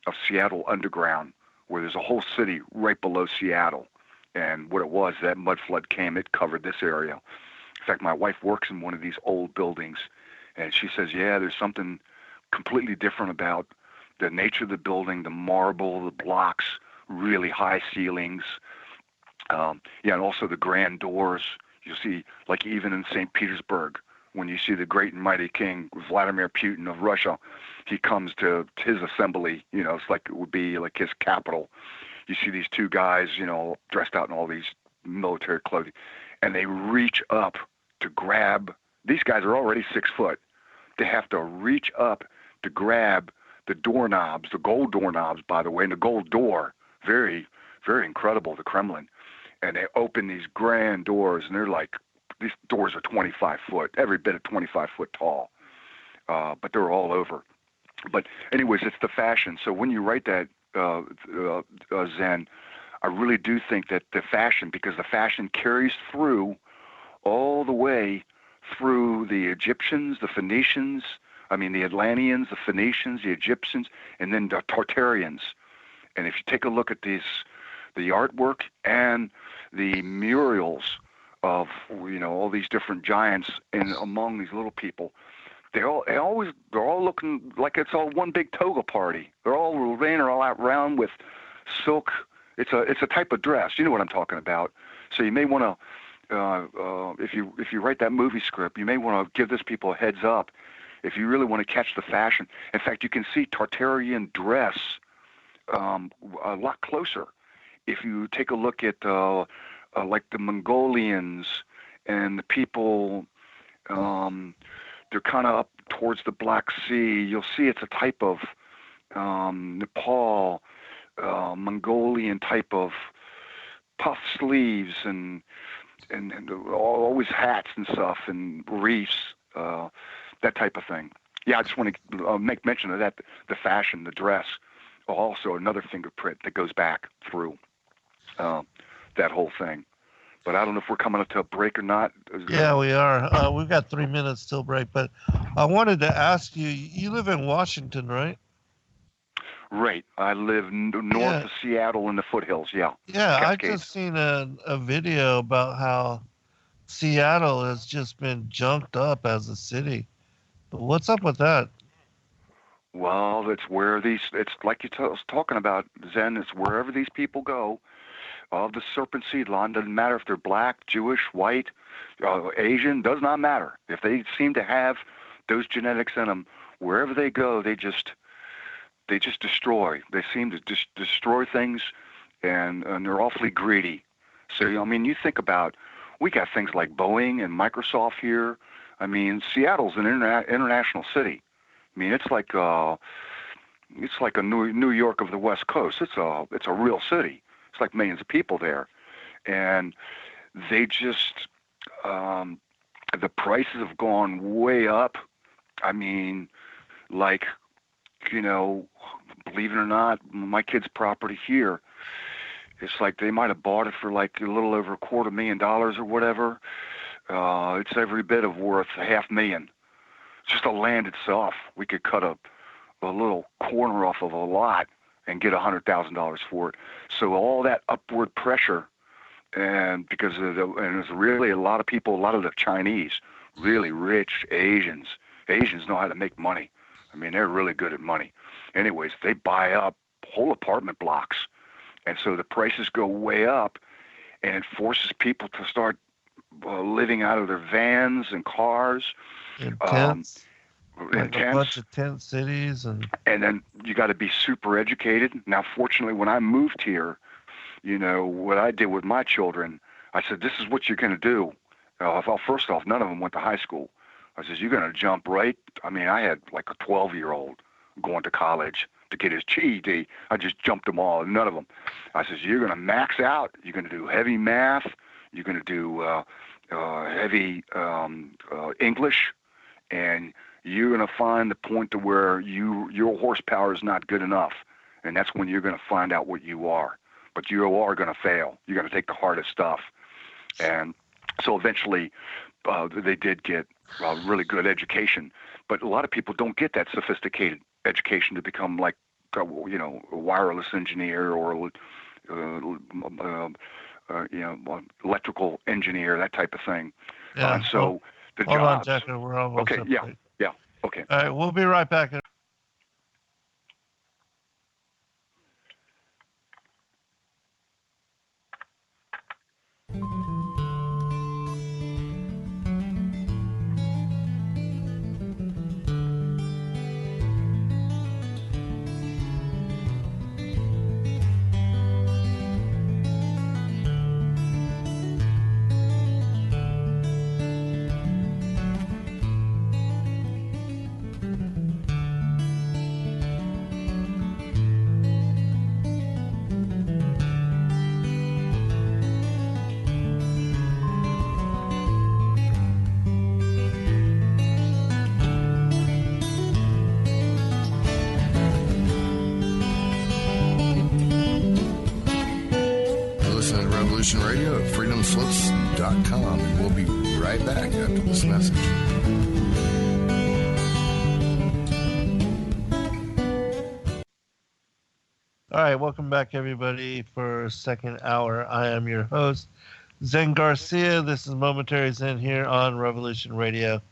of Seattle underground where there's a whole city right below Seattle. And what it was, that mud flood came, it covered this area. In fact, my wife works in one of these old buildings, and she says, yeah, there's something completely different about the nature of the building, the marble, the blocks, really high ceilings. And also the grand doors. You see, like even in St. Petersburg, when you see the great and mighty King Vladimir Putin of Russia, he comes to his assembly, it's like it would be like his capital. You see these two guys, dressed out in all these military clothing, and they reach up to grab. These guys are already 6 foot. They have to reach up to grab the doorknobs, the gold doorknobs, by the way, and the gold door. Very, very incredible, the Kremlin. And they open these grand doors, and they're like, these doors are 25 foot, every bit of 25 foot tall. But they're all over. But anyways, it's the fashion. So when you write that, Zen, I really do think that the fashion, because the fashion carries through all the way through the Egyptians, the Phoenicians, the Atlanteans, the Phoenicians, the Egyptians, and then the Tartarians. And if you take a look at the artwork and the murals of all these different giants and among these little people, they're all looking like it's all one big toga party. They're all laying all out around with silk. It's a type of dress. You know what I'm talking about. So you may want to, if you write that movie script, you may want to give this people a heads up if you really want to catch the fashion. In fact, you can see Tartarian dress a lot closer if you take a look at like the Mongolians and the people, they're kind of up towards the Black Sea. You'll see it's a type of Nepal, Mongolian type of puff sleeves and always hats and stuff and reefs, that type of thing. Yeah, I just want to make mention of that, the fashion, the dress, also another fingerprint that goes back through that whole thing. But I don't know if we're coming up to a break or not. Yeah, we are. We've got 3 minutes till break, but I wanted to ask you, you live in Washington, right? Right. I live north of Seattle in the foothills, yeah. Yeah, I Cascades. just seen a video about how Seattle has just been junked up as a city. But what's up with that? Well, it's where it's like you was talking about, Zen, it's wherever these people go. Of the serpent seed line, doesn't matter if they're black, Jewish, white, Asian, does not matter. If they seem to have those genetics in them, wherever they go, they just destroy. They seem to just destroy things, and they're awfully greedy. So, I mean, you think about, we got things like Boeing and Microsoft here. I mean, Seattle's an international city. I mean, it's like a New York of the West Coast. It's a real city. It's like millions of people there, and they just the prices have gone way up. I mean, like, you know, believe it or not, my kid's property here, it's like they might have bought it for like a little over $250,000 or whatever. It's every bit of worth $500,000. Just the land itself, we could cut a little corner off of a lot and get $100,000 for it. So all that upward pressure, and because there's really a lot of people, a lot of the Chinese, really rich Asians know how to make money. I mean, they're really good at money. Anyways, they buy up whole apartment blocks, and so the prices go way up, and it forces people to start living out of their vans and cars. In tents. Like a bunch of tent cities, and then you got to be super educated. Now, fortunately, when I moved here, you know what I did with my children. I said, "This is what you're going to do." First off, none of them went to high school. I said, "You're going to jump right." I mean, I had like a 12-year-old going to college to get his GED. I just jumped them all. None of them. I said, "You're going to max out. You're going to do heavy math. You're going to do heavy English, and you're going to find the point to where your horsepower is not good enough, and that's when you're going to find out what you are. But you are going to fail. You're going to take the hardest stuff." And so eventually they did get really good education, but a lot of people don't get that sophisticated education to become like, you know, a wireless engineer or electrical engineer, that type of thing. yeah. So the hold jobs. on, Jacker, we're almost Okay, up yeah, there. yeah, okay. All right, we'll be right back. Radio at freedomslips.com, and we'll be right back after this message. All right, welcome back, everybody, for second hour. I am your host, Zen Garcia. This is Momentary Zen here on Revolution Radio,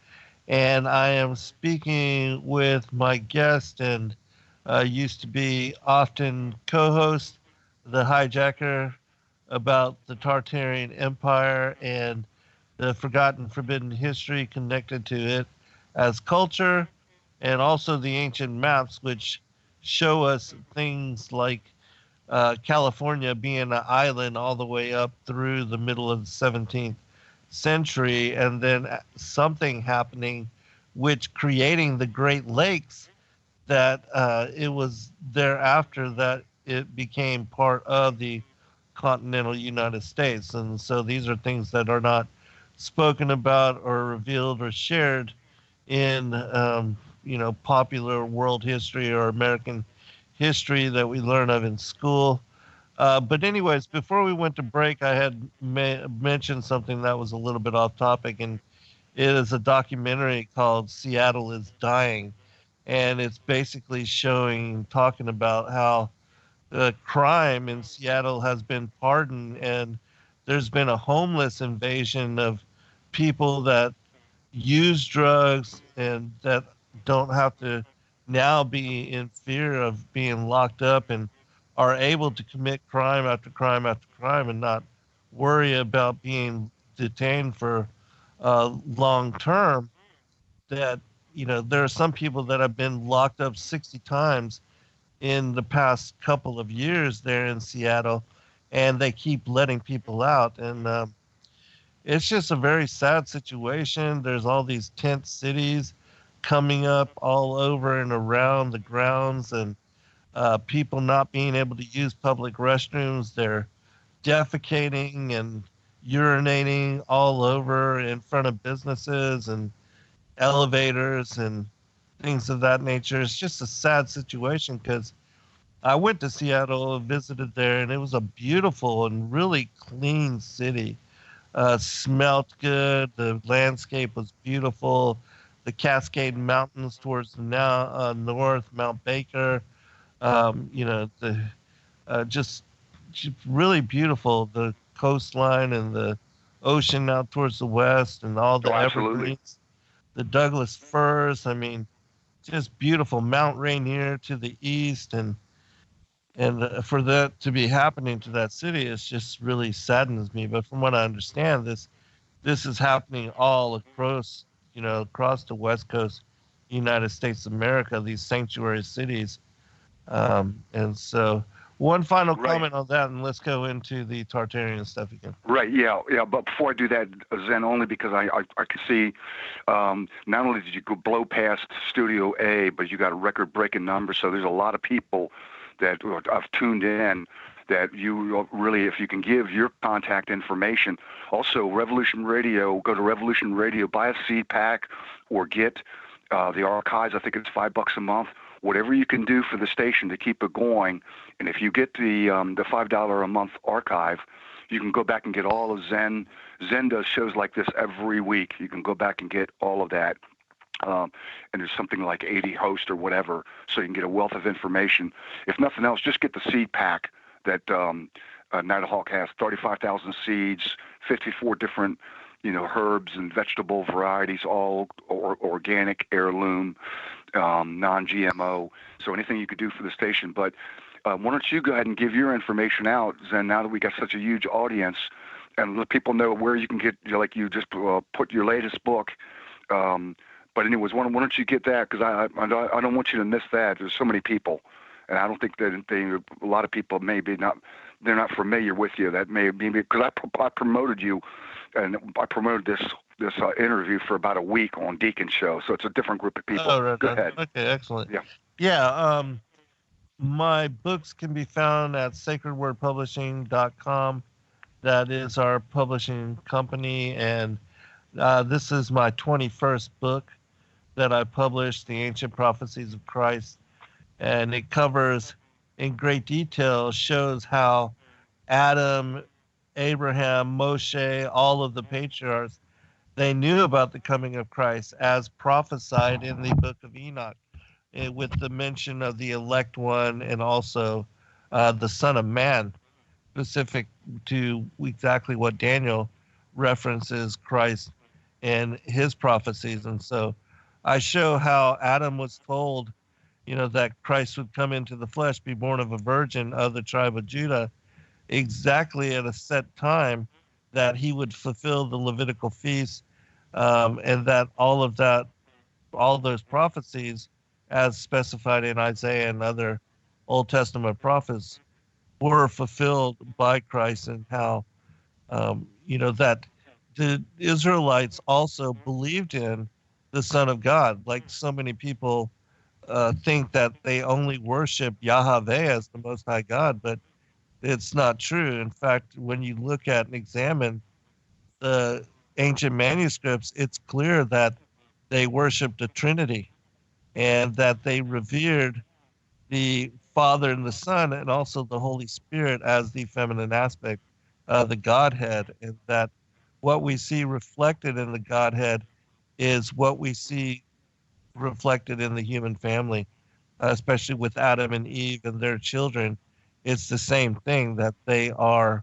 and I am speaking with my guest and used to be often co-host, the hijacker, about the Tartarian Empire and the forgotten, forbidden history connected to it as culture, and also the ancient maps, which show us things like California being an island all the way up through the middle of the 17th century, and then something happening which creating the Great Lakes, that it was thereafter that it became part of the continental United States. And so these are things that are not spoken about or revealed or shared in popular world history or American history that we learn of in school. But anyways, before we went to break, I had mentioned something that was a little bit off topic, and it is a documentary called Seattle is Dying. And it's basically talking about how the crime in Seattle has been pardoned, and there's been a homeless invasion of people that use drugs and that don't have to now be in fear of being locked up, and are able to commit crime after crime after crime and not worry about being detained for long term. That there are some people that have been locked up 60 times in the past couple of years there in Seattle, and they keep letting people out. And it's just a very sad situation. There's all these tent cities coming up all over and around the grounds, and people not being able to use public restrooms. They're defecating and urinating all over in front of businesses and elevators and things of that nature. It's just a sad situation because I went to Seattle, visited there, and it was a beautiful and really clean city. Smelled good. The landscape was beautiful. The Cascade Mountains towards the north, Mount Baker. Just really beautiful. The coastline and the ocean out towards the west, and all the evergreens, the Douglas firs. I mean, just beautiful. Mount Rainier to the east, and for that to be happening to that city, it just really saddens me. But from what I understand, this is happening all across the West Coast, United States of America, these sanctuary cities. And so, one final comment on that, and let's go into the Tartarian stuff again. Right, yeah. But before I do that, Zen, only because I can see not only did you go blow past Studio A, but you got a record-breaking number. So there's a lot of people that I've tuned in that you really, if you can give your contact information. Also, Revolution Radio, go to Revolution Radio, buy a seed pack, or get the archives. I think it's $5 a month. Whatever you can do for the station to keep it going. And if you get the $5 a month archive, you can go back and get all of Zen. Zen does shows like this every week. You can go back and get all of that. And there's something like 80 hosts or whatever, so you can get a wealth of information. If nothing else, just get the seed pack that Nighthawk has. 35,000 seeds, 54 different herbs and vegetable varieties, all organic, heirloom, non-GMO. So anything you could do for the station. But why don't you go ahead and give your information out, Zen, now that we got such a huge audience, and let people know where you can get, like you just put your latest book. But anyways, why don't you get that? Because I don't want you to miss that. There's so many people, and I don't think that a lot of people maybe not, they're not familiar with you. That may be because I promoted you, and I promoted this interview for about a week on Deacon's show. So it's a different group of people. Oh, right. Go ahead. Okay, excellent. Yeah. Yeah. My books can be found at sacredwordpublishing.com. That is our publishing company, and this is my 21st book that I published, The Ancient Prophecies of Christ. And it covers in great detail, shows how Adam, Abraham, Moshe, all of the patriarchs, they knew about the coming of Christ as prophesied in the book of Enoch, with the mention of the elect one and also the Son of Man, specific to exactly what Daniel references Christ and his prophecies. And so I show how Adam was told, that Christ would come into the flesh, be born of a virgin of the tribe of Judah, exactly at a set time that he would fulfill the Levitical feast, and that all those prophecies, as specified in Isaiah and other Old Testament prophets, were fulfilled by Christ, and how that the Israelites also believed in the Son of God. Like so many people think that they only worship Yahweh as the Most High God, but it's not true. In fact, when you look at and examine the ancient manuscripts, it's clear that they worshiped the Trinity and that they revered the Father and the Son and also the Holy Spirit as the feminine aspect of the Godhead, and that what we see reflected in the Godhead is what we see reflected in the human family, especially with Adam and Eve and their children. It's the same thing, that they are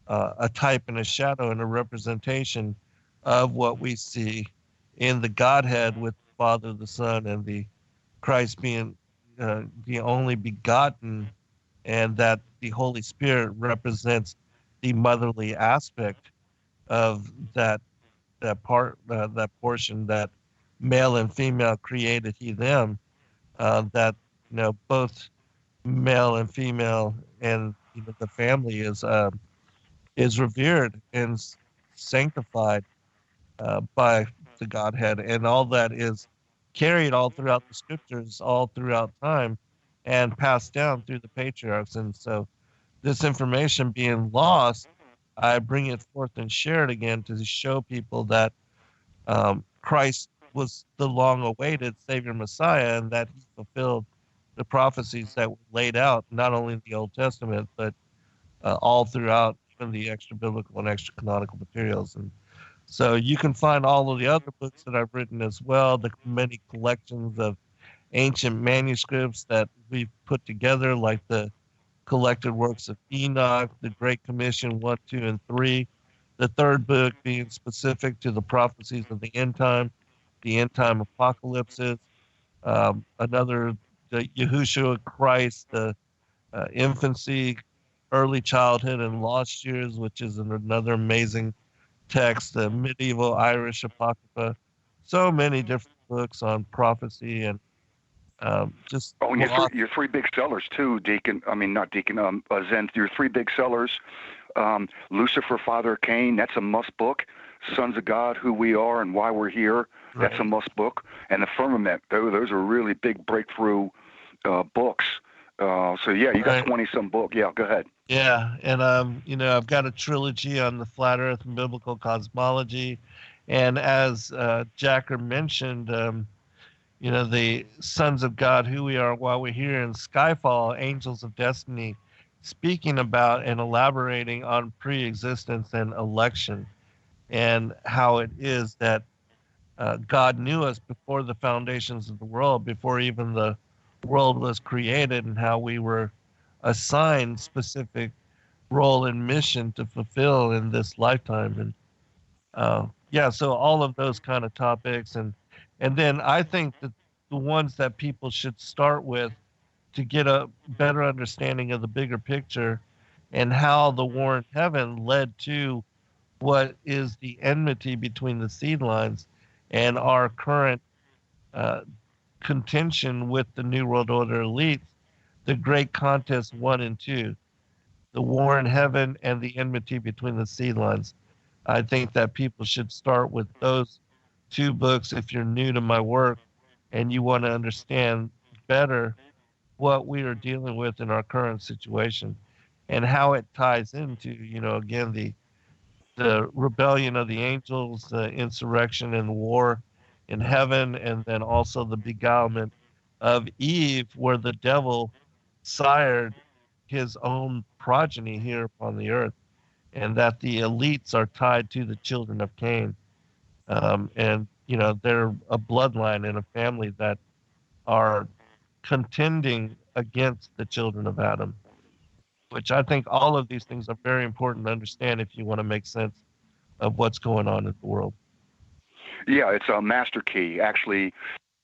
a type and a shadow and a representation of what we see in the Godhead, with the Father, the Son, and the Christ being the only begotten, and that the Holy Spirit represents the motherly aspect of that portion, that male and female created He them, that both male and female, and the family is revered and sanctified by the Godhead, and all that is carried all throughout the scriptures, all throughout time, and passed down through the patriarchs. And so, this information being lost, I bring it forth and share it again to show people that Christ was the long-awaited Savior Messiah, and that He fulfilled the prophecies that were laid out, not only in the Old Testament, but all throughout even the extra biblical and extra canonical materials. And so you can find all of the other books that I've written as well, the many collections of ancient manuscripts that we've put together, like the collected works of Enoch, the Great Commission 1, 2, and 3. The third book being specific to the prophecies of the end time apocalypses. Another, the Yahushua Christ, the infancy, early childhood, and lost years, which is another amazing text, the medieval Irish Apocrypha. So many different books on prophecy, and just Oh, and your three big sellers too, Deacon. I mean, not Deacon. Zen. Your three big sellers. Lucifer, Father Cain. That's a must book. Sons of God, Who We Are and Why We're Here. That's a must book. And the Firmament. Those are really big breakthrough books. So yeah, you got 20-some book. Yeah, go ahead. Yeah, and I've got a trilogy on the flat Earth and biblical cosmology, and as Jacker mentioned, the sons of God, Who We Are, While We're Here, and Skyfall, Angels of Destiny, speaking about and elaborating on pre-existence and election, and how it is that God knew us before the foundations of the world, before even the world was created, and how we were assigned specific role and mission to fulfill in this lifetime. And so all of those kind of topics, and then I think that the ones that people should start with to get a better understanding of the bigger picture, and how the war in heaven led to what is the enmity between the seed lines and our current uh, contention with the New World Order elites, the Great Contest 1 and 2, the war in heaven and the enmity between the seed lines. I think that people should start with those two books if you're new to my work and you want to understand better what we are dealing with in our current situation, and how it ties into, again, the rebellion of the angels, the insurrection and war in heaven, and then also the beguilement of Eve, where the devil sired his own progeny here upon the earth, and that the elites are tied to the children of Cain. And, they're a bloodline and a family that are contending against the children of Adam, which I think all of these things are very important to understand if you want to make sense of what's going on in the world. Yeah, it's a master key. Actually,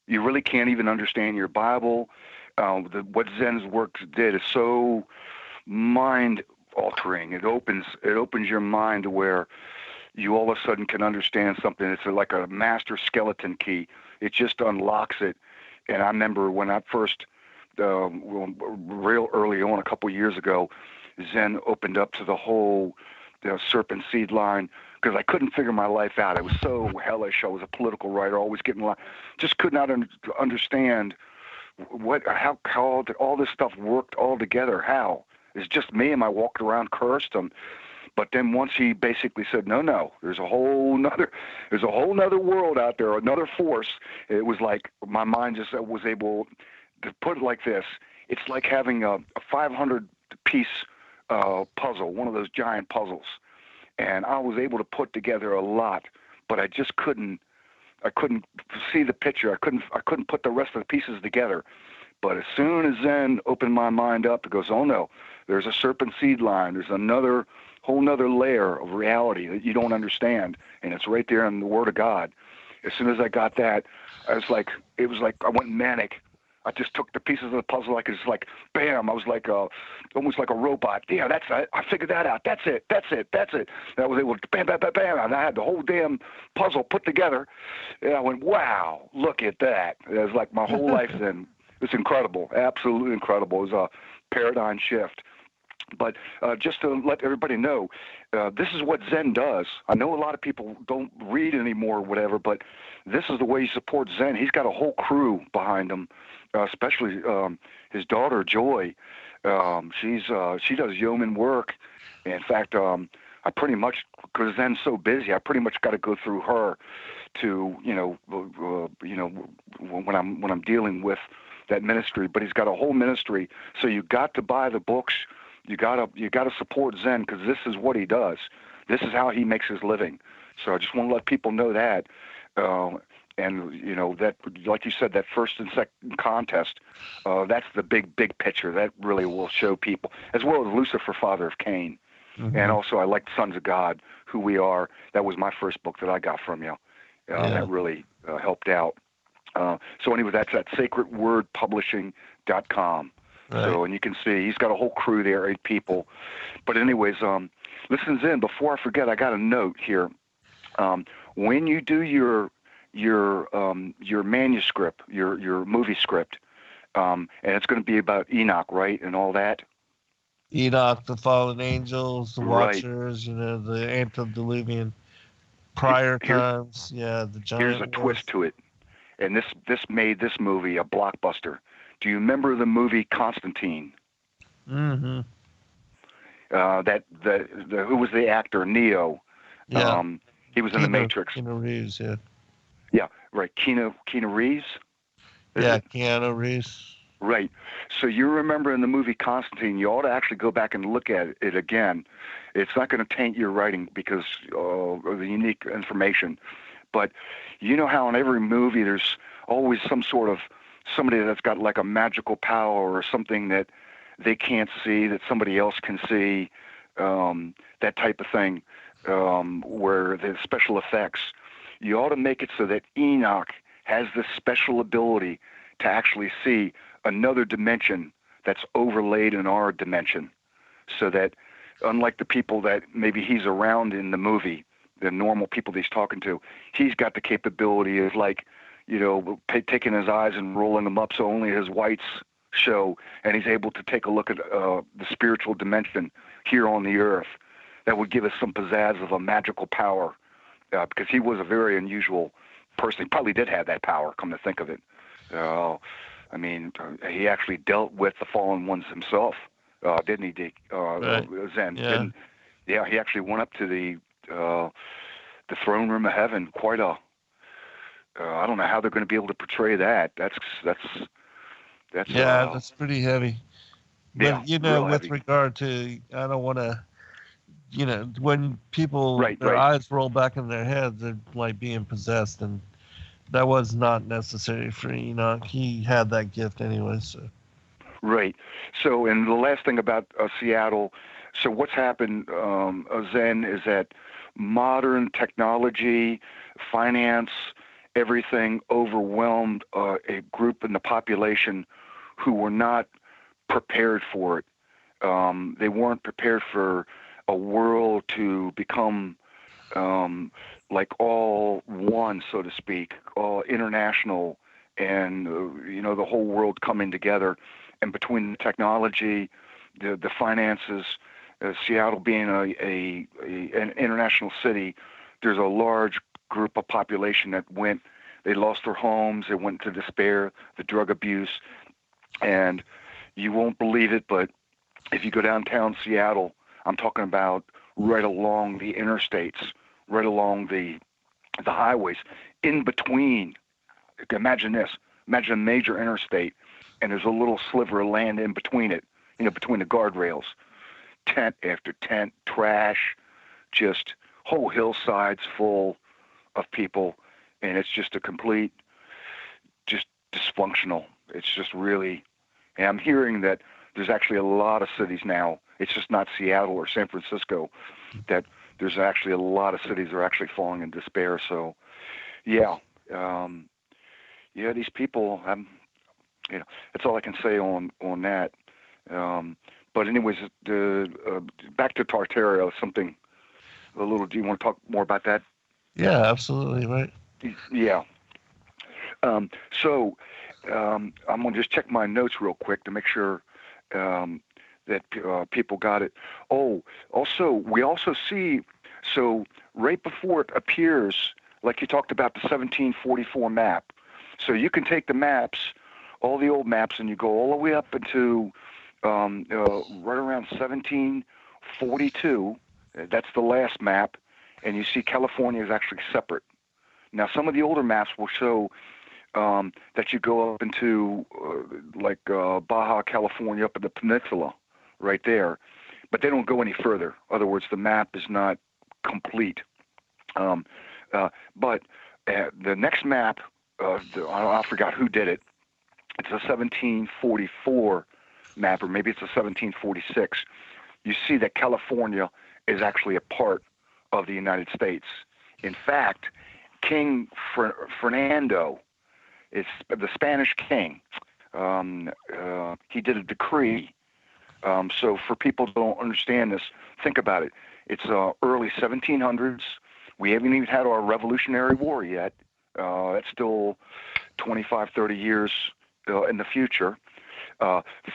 you really can't even understand your Bible. What Zen's works did is so mind altering. It opens your mind to where you all of a sudden can understand something. It's like a master skeleton key. It just unlocks it. And I remember when I first real early on, a couple years ago, Zen opened up to the whole serpent seed line, because I couldn't figure my life out. I was so hellish. I was a political writer, always getting just could not understand how all this stuff worked all together. How? It's just me, and I walked around, cursed him. But then once he basically said, no, there's a whole nother world out there, another force. It was like my mind just was able to put it like this. It's like having a 500-piece puzzle, one of those giant puzzles. And I was able to put together a lot, but I just couldn't see the picture. I couldn't put the rest of the pieces together. But as soon as Zen opened my mind up, it goes, oh no, there's a serpent seed line. There's whole nother layer of reality that you don't understand, and it's right there in the Word of God. As soon as I got that, it was like I went manic. I just took the pieces of the puzzle, like it's like bam. I was like almost like a robot. Yeah, that's it. I figured that out. That's it. And I was able to bam, and I had the whole damn puzzle put together. And I went, wow, look at that. It was like my whole life then. It's incredible, absolutely incredible. It was a paradigm shift. But just to let everybody know, this is what Zen does. I know a lot of people don't read anymore or whatever, but this is the way he supports Zen. He's got a whole crew behind him, especially his daughter, Joy. She does yeoman work. In fact, I pretty much, because Zen's so busy, I pretty much got to go through her to, when I'm dealing with that ministry. But he's got a whole ministry, so you got to buy the books. You gotta support Zen, because this is what he does. This is how he makes his living. So I just want to let people know that. And that, like you said, that first and second contest, that's the big picture. That really will show people, as well as Lucifer, father of Cain. Mm-hmm. And also I like Sons of God, Who We Are. That was my first book that I got from you. That really helped out. So anyway, that's at sacredwordpublishing.com. Right. So, and you can see he's got a whole crew there, 8 people. But anyways, listen, Zen, before I forget, I got a note here. When you do your manuscript, your movie script, and it's going to be about Enoch, right, and all that? Enoch, the fallen angels, the Watchers, the antediluvian prior times. Yeah, the giant. Here's a twist to it. And this made this movie a blockbuster. Do you remember the movie Constantine? Mm-hmm. Who was the actor? Neo. Yeah. He was in the Matrix. Keanu Reeves, yeah. Yeah, right. Keanu Reeves? Keanu Reeves. Right. So you remember in the movie Constantine, you ought to actually go back and look at it again. It's not going to taint your writing because of the unique information. But you know how in every movie there's always somebody that's got like a magical power or something that they can't see that somebody else can see, that type of thing, where the special effects. You ought to make it so that Enoch has this special ability to actually see another dimension that's overlaid in our dimension, so that unlike the people that maybe he's around in the movie, the normal people that he's talking to, he's got the capability of taking his eyes and rolling them up so only his whites show, and he's able to take a look at the spiritual dimension here on the earth. That would give us some pizzazz of a magical power, because he was a very unusual person. He probably did have that power, come to think of it. He actually dealt with the fallen ones himself, didn't he, right. Zen? Yeah. He actually went up to the throne room of heaven. Quite a I don't know how they're going to be able to portray that. That's that's pretty heavy. But with heavy. regard to, I don't want to, when people their eyes roll back in their heads, they're like being possessed, and that was not necessary for Enoch. He had that gift anyway. So. Right. So, and the last thing about Seattle. So, what's happened, Zen, is that modern technology, finance, everything overwhelmed a group in the population who were not prepared for it. They weren't prepared for a world to become like all one, so to speak, all international, and the whole world coming together. and between the technology, the finances, Seattle being an international city, there's a large group of population that they lost their homes, they went into despair, the drug abuse, and you won't believe it, but if you go downtown Seattle, I'm talking about right along the interstates, right along the highways, in between. Imagine this. Imagine a major interstate, and there's a little sliver of land in between it, between the guardrails. Tent after tent, trash, just whole hillsides full of people, and it's just a complete, just dysfunctional. It's just really, and I'm hearing that there's actually a lot of cities now. It's just not Seattle or San Francisco, that there's actually a lot of cities that are actually falling in despair. So, yeah, these people, that's all I can say on that. But anyways, back to Tartaria, something a little. Do you want to talk more about that? Yeah, absolutely, right. Yeah. So I'm gonna just check my notes real quick to make sure that people got it. Oh, also we also see. So right before it appears, like you talked about the 1744 map. So you can take the maps, all the old maps, and you go all the way up into right around 1742. That's the last map, and you see California is actually separate. Now, some of the older maps will show that you go up into Baja California, up in the peninsula, right there, but they don't go any further. In other words, the map is not complete. But the next map, I forgot who did it. It's a 1744 map, or maybe it's a 1746. You see that California is actually a part of the United States. In fact, King Fernando is the Spanish king. He did a decree. So for people who don't understand this, think about it. It's early 1700s. We haven't even had our Revolutionary War yet. That's still 25, 30 years in the future.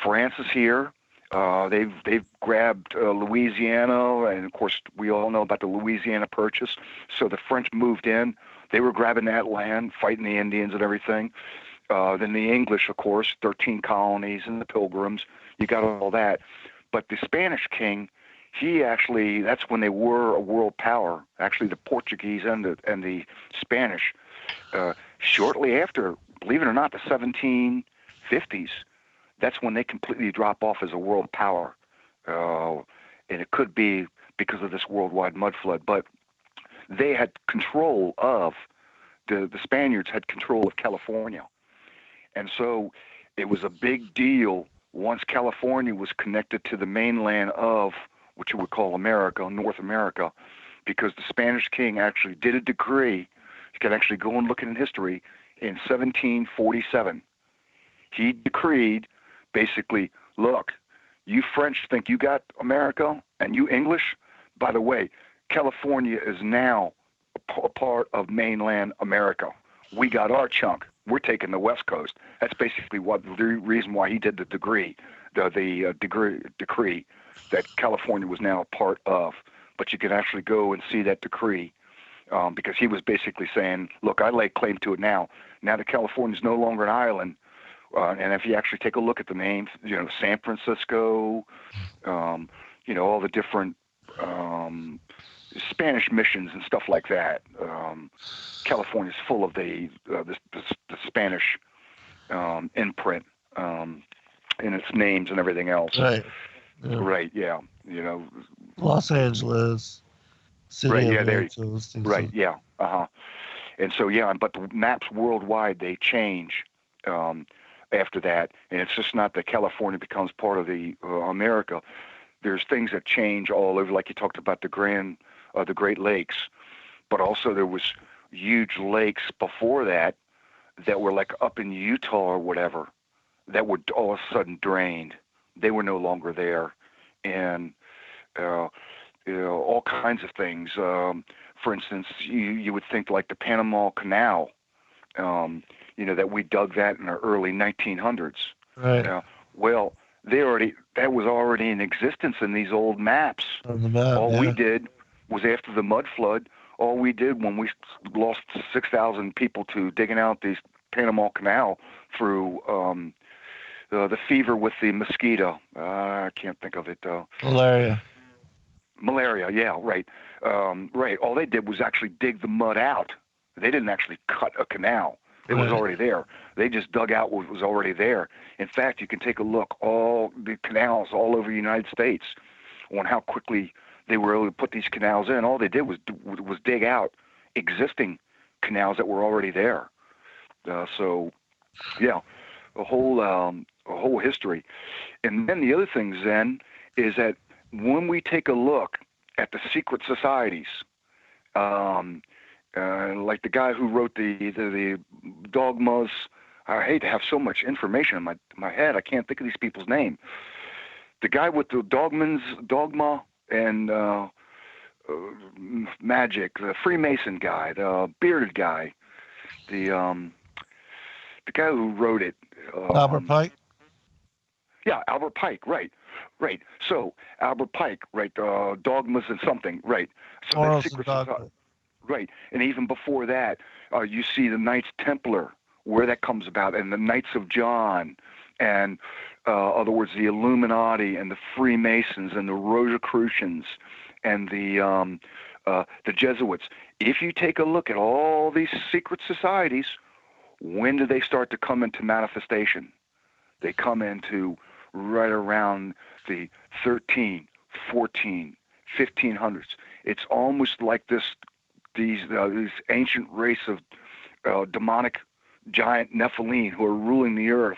France is here. They've grabbed Louisiana, and of course we all know about the Louisiana Purchase. So the French moved in. They were grabbing that land, fighting the Indians and everything. Then the English, of course, 13 colonies and the Pilgrims. You got all that. But the Spanish king, that's when they were a world power. Actually, the Portuguese and the Spanish. Shortly after, believe it or not, the 1750s, that's when they completely drop off as a world power. And it could be because of this worldwide mud flood. But they had control of, the Spaniards had control of California. And so it was a big deal once California was connected to the mainland of what you would call America, North America, because the Spanish king actually did a decree. You can actually go and look in history. In 1747, he decreed, basically, look, you French think you got America, and you English, by the way, California is now a part of mainland America. We got our chunk. We're taking the West Coast. That's basically the reason why he did the decree that California was now a part of. But you can actually go and see that decree because he was basically saying, look, I lay claim to it now. Now that California is no longer an island, and if you actually take a look at the names, San Francisco, all the different Spanish missions and stuff like that. California's full of the Spanish imprint in its names and everything else. Right. Yeah. Right. Yeah. Los Angeles. City right. of Yeah. There. Angels, Right. So. Yeah. And so but the maps worldwide, they change after that, and it's just not that California becomes part of the America. There's things that change all over, like you talked about the Great Lakes, but also there was huge lakes before that were like up in Utah or whatever that were all of a sudden drained. They were no longer there, and all kinds of things. For instance, you would think like the Panama Canal, that we dug that in the early 1900s. Right. Well, that was already in existence in these old maps. On the map, All yeah. we did was after the mud flood. All we did when we lost 6,000 people to digging out these Panama Canal through the fever with the mosquito. I can't think of it. Malaria, yeah, right. Right. All they did was actually dig the mud out. They didn't actually cut a canal. It was already there. They just dug out what was already there. In fact, you can take a look, all the canals all over the United States, on how quickly they were able to put these canals in. All they did was dig out existing canals that were already there. So, yeah, a whole history. And then the other thing, Zen, is that when we take a look at the secret societies, like the guy who wrote the dogmas. I hate to have so much information in my head. I can't think of these people's name. The guy with the dogma and magic, the Freemason guy, the bearded guy, the guy who wrote it. Albert Pike? Yeah, Albert Pike, right. So, Albert Pike, right, dogmas and something, right. So Morals that secret and society. dogma. Right, and even before that, you see the Knights Templar, where that comes about, and the Knights of John, and other words, the Illuminati and the Freemasons and the Rosicrucians and the Jesuits. If you take a look at all these secret societies, when do they start to come into manifestation? They come into right around the 13, 14, 1500s. It's almost like these ancient race of demonic giant Nephilim who are ruling the earth.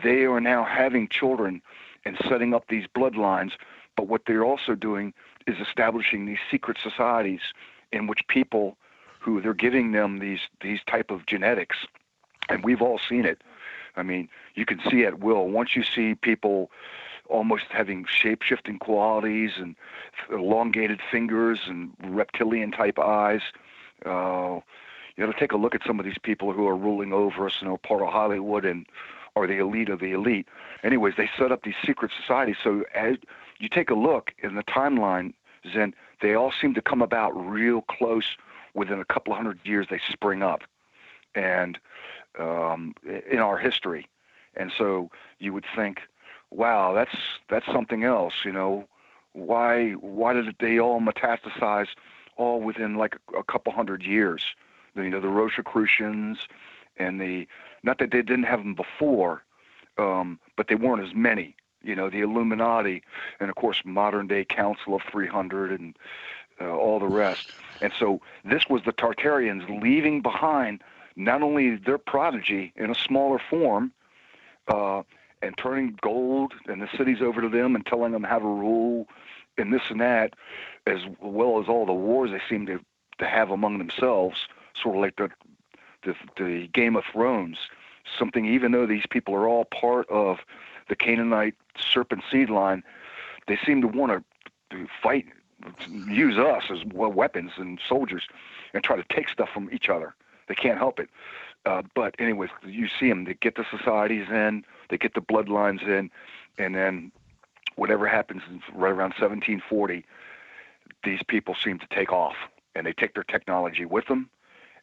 They are now having children and setting up these bloodlines, but what they're also doing is establishing these secret societies in which people who they're giving them these type of genetics, and we've all seen it. I mean, you can see at will. Once you see people almost having shape-shifting qualities and elongated fingers and reptilian-type eyes, you got to take a look at some of these people who are ruling over us and are part of Hollywood and are the elite of the elite. Anyways, they set up these secret societies. So as you take a look in the timeline, Zen, they all seem to come about real close. Within a couple of hundred years, they spring up. And in our history. And so you would think, wow, that's something else, you know. Why did they all metastasize all within like a couple hundred years? You know, the Rosicrucians and not that they didn't have them before, but they weren't as many. You know, the Illuminati and, of course, modern-day Council of 300 and all the rest. And so this was the Tartarians leaving behind not only their prodigy in a smaller form, and turning gold and the cities over to them and telling them how to rule and this and that, as well as all the wars they seem to have among themselves, sort of like the Game of Thrones. Something, even though these people are all part of the Canaanite serpent seed line, they seem to want to fight, use us as weapons and soldiers, and try to take stuff from each other. They can't help it. But anyways, you see them. They get the societies in, they get the bloodlines in, and then whatever happens right around 1740, these people seem to take off, and they take their technology with them,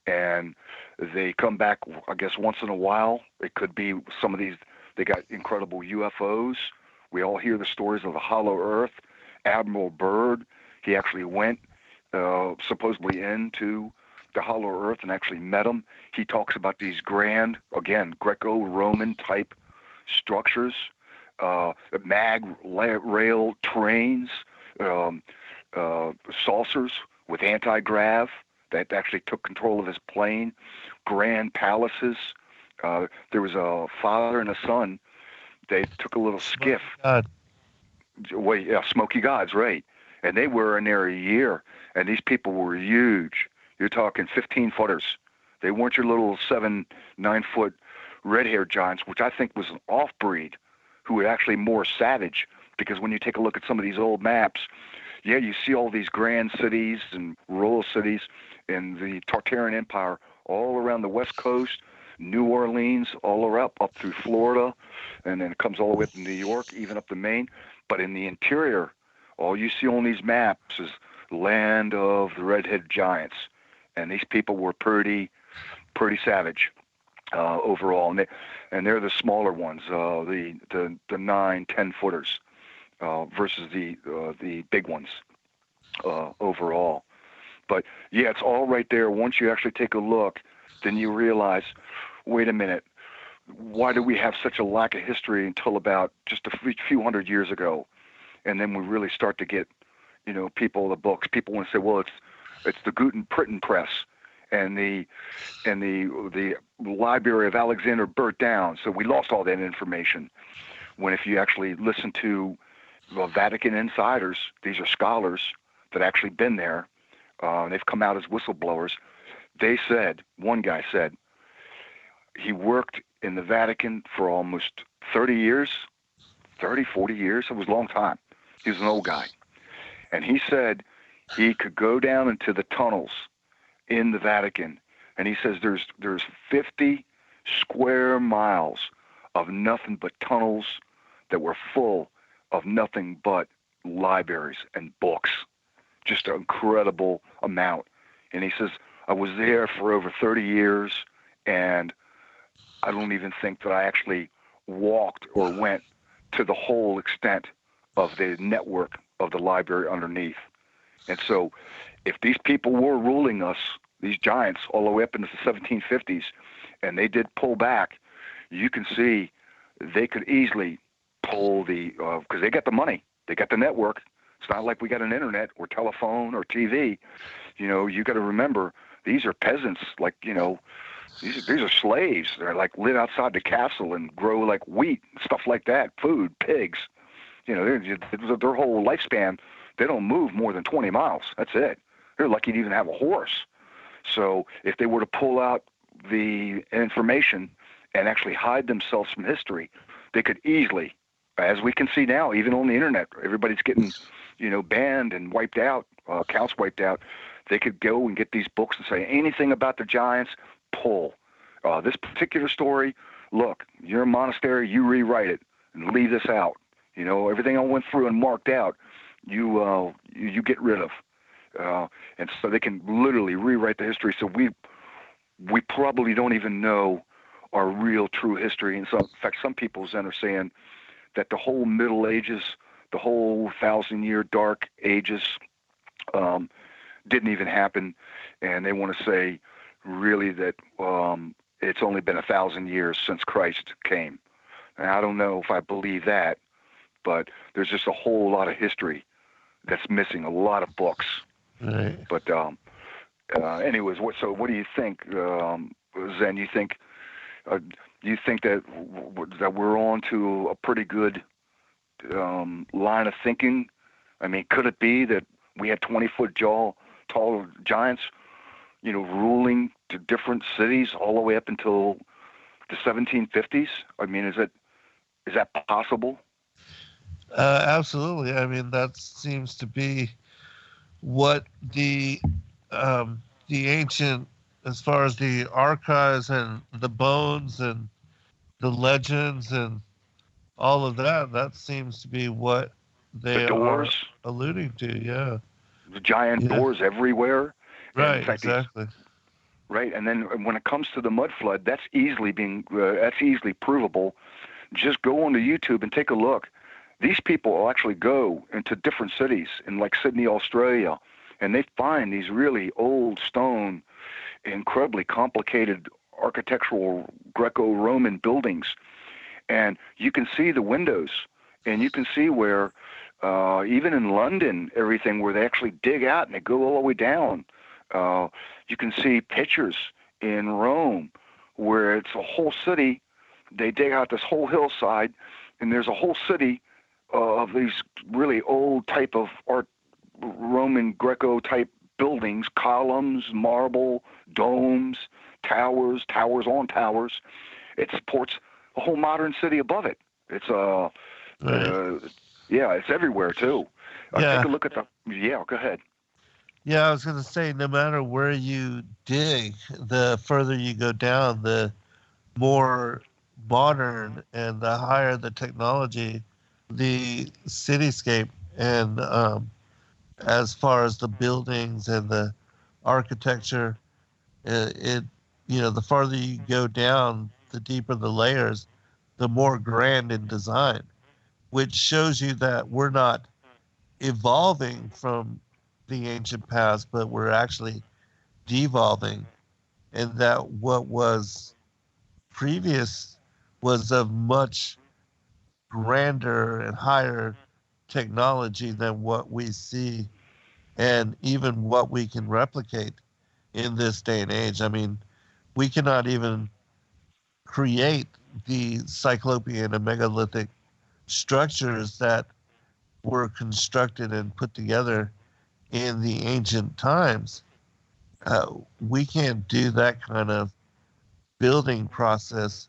and they come back, I guess, once in a while. It could be some of these, they got incredible UFOs. We all hear the stories of the hollow earth. Admiral Byrd, he actually went supposedly into the hollow earth and actually met him. He talks about these grand, again, Greco-Roman type structures, mag rail trains, saucers with anti-grav that actually took control of his plane, grand palaces. There was a father and a son. They took a little skiff. Wait, yeah, Smoky Gods, right. And they were in there a year, and these people were huge. You're talking 15-footers. They weren't your little 7-9 foot red-haired giants, which I think was an off-breed, who were actually more savage. Because when you take a look at some of these old maps, yeah, you see all these grand cities and rural cities in the Tartarian Empire all around the West Coast, New Orleans, all up through Florida, and then it comes all the way up to New York, even up to Maine. But in the interior, all you see on these maps is land of the red-headed giants, and these people were pretty savage overall, and they're the smaller ones, the 9-10 footers versus the big ones overall. But yeah, it's all right there. Once you actually take a look, then you realize, wait a minute, why do we have such a lack of history until about just a few hundred years ago? And then we really start to get, people, the books. People want to say, well, it's the Guten printing press, and the Library of Alexander burnt down, so we lost all that information. When if you actually listen to Vatican insiders, these are scholars that actually been there. They've come out as whistleblowers. They said, one guy said, he worked in the Vatican for almost 30 years, 30, 40 years. It was a long time. He was an old guy. And he said he could go down into the tunnels in the Vatican. And he says there's 50 square miles of nothing but tunnels that were full of nothing but libraries and books. Just an incredible amount. And he says, I was there for over 30 years, and I don't even think that I actually walked or went to the whole extent of the network of the library underneath. And so if these people were ruling us, these giants, all the way up into the 1750s, and they did pull back, you can see they could easily pull because they got the money, they got the network. It's not like we got an internet or telephone or TV. You got to remember, these are peasants, like, these are slaves. They're like live outside the castle and grow like wheat, stuff like that, food, pigs. Their whole lifespan, they don't move more than 20 miles. That's it. They're lucky to even have a horse. So if they were to pull out the information and actually hide themselves from history, they could easily, as we can see now, even on the internet, everybody's getting, banned and wiped out, accounts wiped out. They could go and get these books and say anything about the giants, pull. This particular story, look, you're a monastery, you rewrite it and leave this out. Everything I went through and marked out, you get rid of. And so they can literally rewrite the history. So we probably don't even know our real true history. And so, in fact, some people then are saying that the whole Middle Ages, the whole 1,000-year dark ages, didn't even happen. And they want to say really that it's only been 1,000 years since Christ came. And I don't know if I believe that, but there's just a whole lot of history that's missing, a lot of books. Right. But anyways, what do you think, Zen? You think that we're on to a pretty good line of thinking? I mean, could it be that we had 20-foot tall giants, ruling to different cities all the way up until the 1750s? I mean, is that possible? Absolutely. I mean, that seems to be what the ancient, as far as the archives and the bones and the legends and all of that seems to be what they are alluding to. Yeah. The giant doors everywhere. Right. In fact, exactly. Right. And then when it comes to the mud flood, that's easily provable. Just go onto YouTube and take a look. These people will actually go into different cities in like Sydney, Australia, and they find these really old stone, incredibly complicated architectural Greco-Roman buildings. And you can see the windows, and you can see where, even in London, everything where they actually dig out and they go all the way down. You can see pictures in Rome where it's a whole city. They dig out this whole hillside, and there's a whole city of these really old type of art, Roman Greco type buildings, columns, marble, domes, towers on towers. It supports a whole modern city above it. It's it's everywhere too. Take a look at go ahead. Yeah, I was going to say, no matter where you dig, the further you go down, the more modern and the higher the technology, the cityscape and as far as the buildings and the architecture, it the farther you go down, the deeper the layers, the more grand in design, which shows you that we're not evolving from the ancient past, but we're actually devolving, and that what was previous was of much grander and higher technology than what we see and even what we can replicate in this day and age. I mean, we cannot even create the cyclopean and megalithic structures that were constructed and put together in the ancient times. We can't do that kind of building process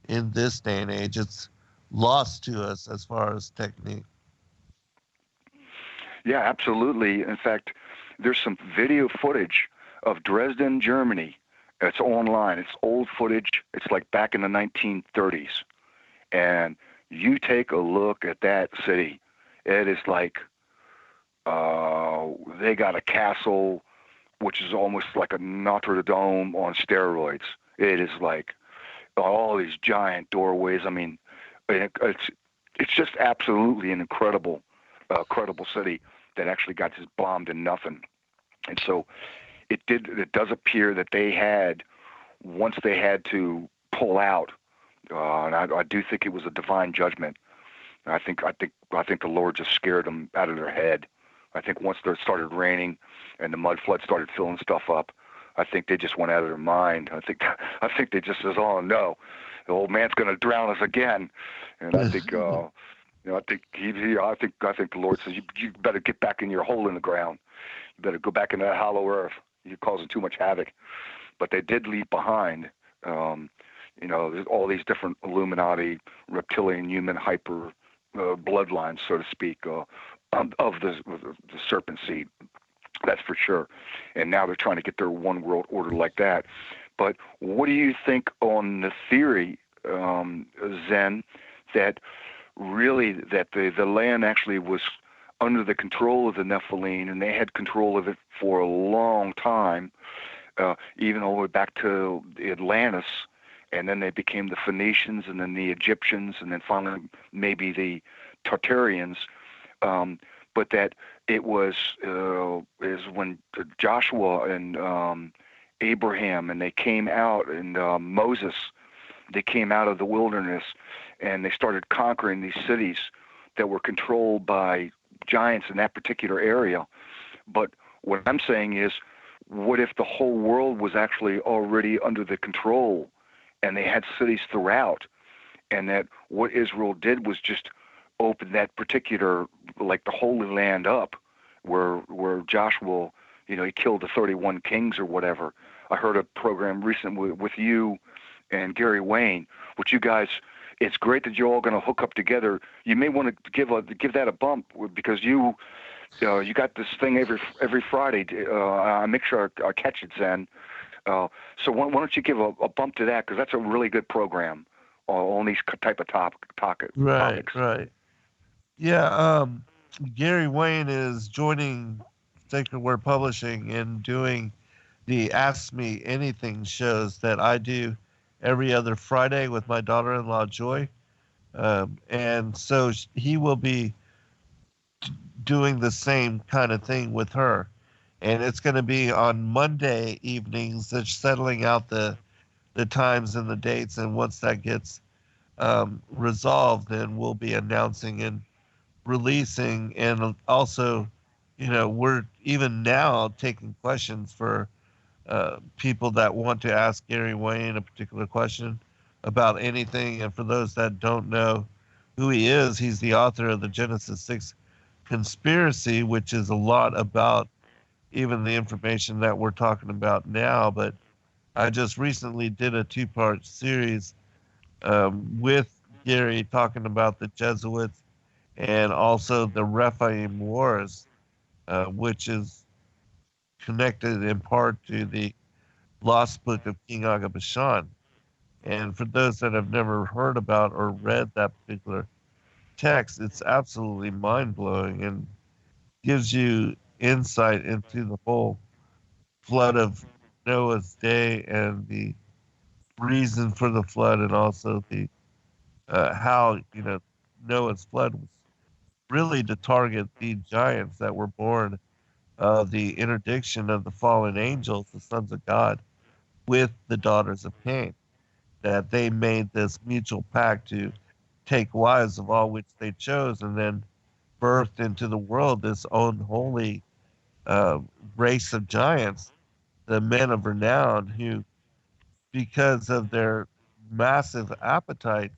in this day and age. It's lost to us as far as technique. Yeah, absolutely. In fact, there's some video footage of Dresden, Germany. It's online. It's old footage. It's like back in the 1930s. And you take a look at that city. It is like they got a castle, which is almost like a Notre Dame on steroids. It is like all these giant doorways. I mean, it's just absolutely an incredible city that actually got just bombed in nothing. And so it does appear that they had, once they had to pull out, and I do think it was a divine judgment. I think the Lord just scared them out of their head. I think once it started raining and the mud flood started filling stuff up, I think they just went out of their mind. I think they just says, "Oh no, the old man's going to drown us again." And I think I think the Lord says, you better get back in your hole in the ground. You better go back in that hollow earth. You're causing too much havoc. But they did leave behind, there's all these different Illuminati, reptilian, human, hyper bloodlines, so to speak, of the serpent seed. That's for sure. And now they're trying to get their one world order like that. But what do you think on the theory, Zen, that really that the land actually was under the control of the Nephilim, and they had control of it for a long time, even all the way back to Atlantis, and then they became the Phoenicians, and then the Egyptians, and then finally maybe the Tartarians, but that it was is when Joshua and Abraham, and they came out, and Moses, they came out of the wilderness, and they started conquering these cities that were controlled by giants in that particular area. But what I'm saying is, what if the whole world was actually already under the control, and they had cities throughout, and that what Israel did was just open that particular, like the Holy Land up, where Joshua, he killed the 31 kings or whatever. I heard a program recently with you and Gary Wayne, which you guys, it's great that you're all going to hook up together. You may want to give that a bump, because you got this thing every Friday. I make sure I catch it, Zen. So why don't you give a bump to that, because that's a really good program on these type of topics. Right. Yeah, Gary Wayne is joining Sacred Word Publishing and doing the Ask Me Anything shows that I do every other Friday with my daughter-in-law, Joy. And so he will be doing the same kind of thing with her. And it's going to be on Monday evenings. They're settling out the times and the dates. And once that gets resolved, then we'll be announcing and releasing. And also, we're even now taking questions for people that want to ask Gary Wayne a particular question about anything. And for those that don't know who he is, he's the author of the Genesis 6 conspiracy, which is a lot about even the information that we're talking about now. But I just recently did a 2-part series with Gary talking about the Jesuits and also the Rephaim Wars, which is connected in part to the Lost Book of King Aga Bashan. And for those that have never heard about or read that particular text, it's absolutely mind blowing and gives you insight into the whole flood of Noah's day and the reason for the flood, and also the how Noah's flood was really to target the giants that were born of the interdiction of the fallen angels, the sons of God, with the daughters of Cain. That they made this mutual pact to take wives of all which they chose, and then birthed into the world this unholy uh, race of giants, the men of renown, who, because of their massive appetite,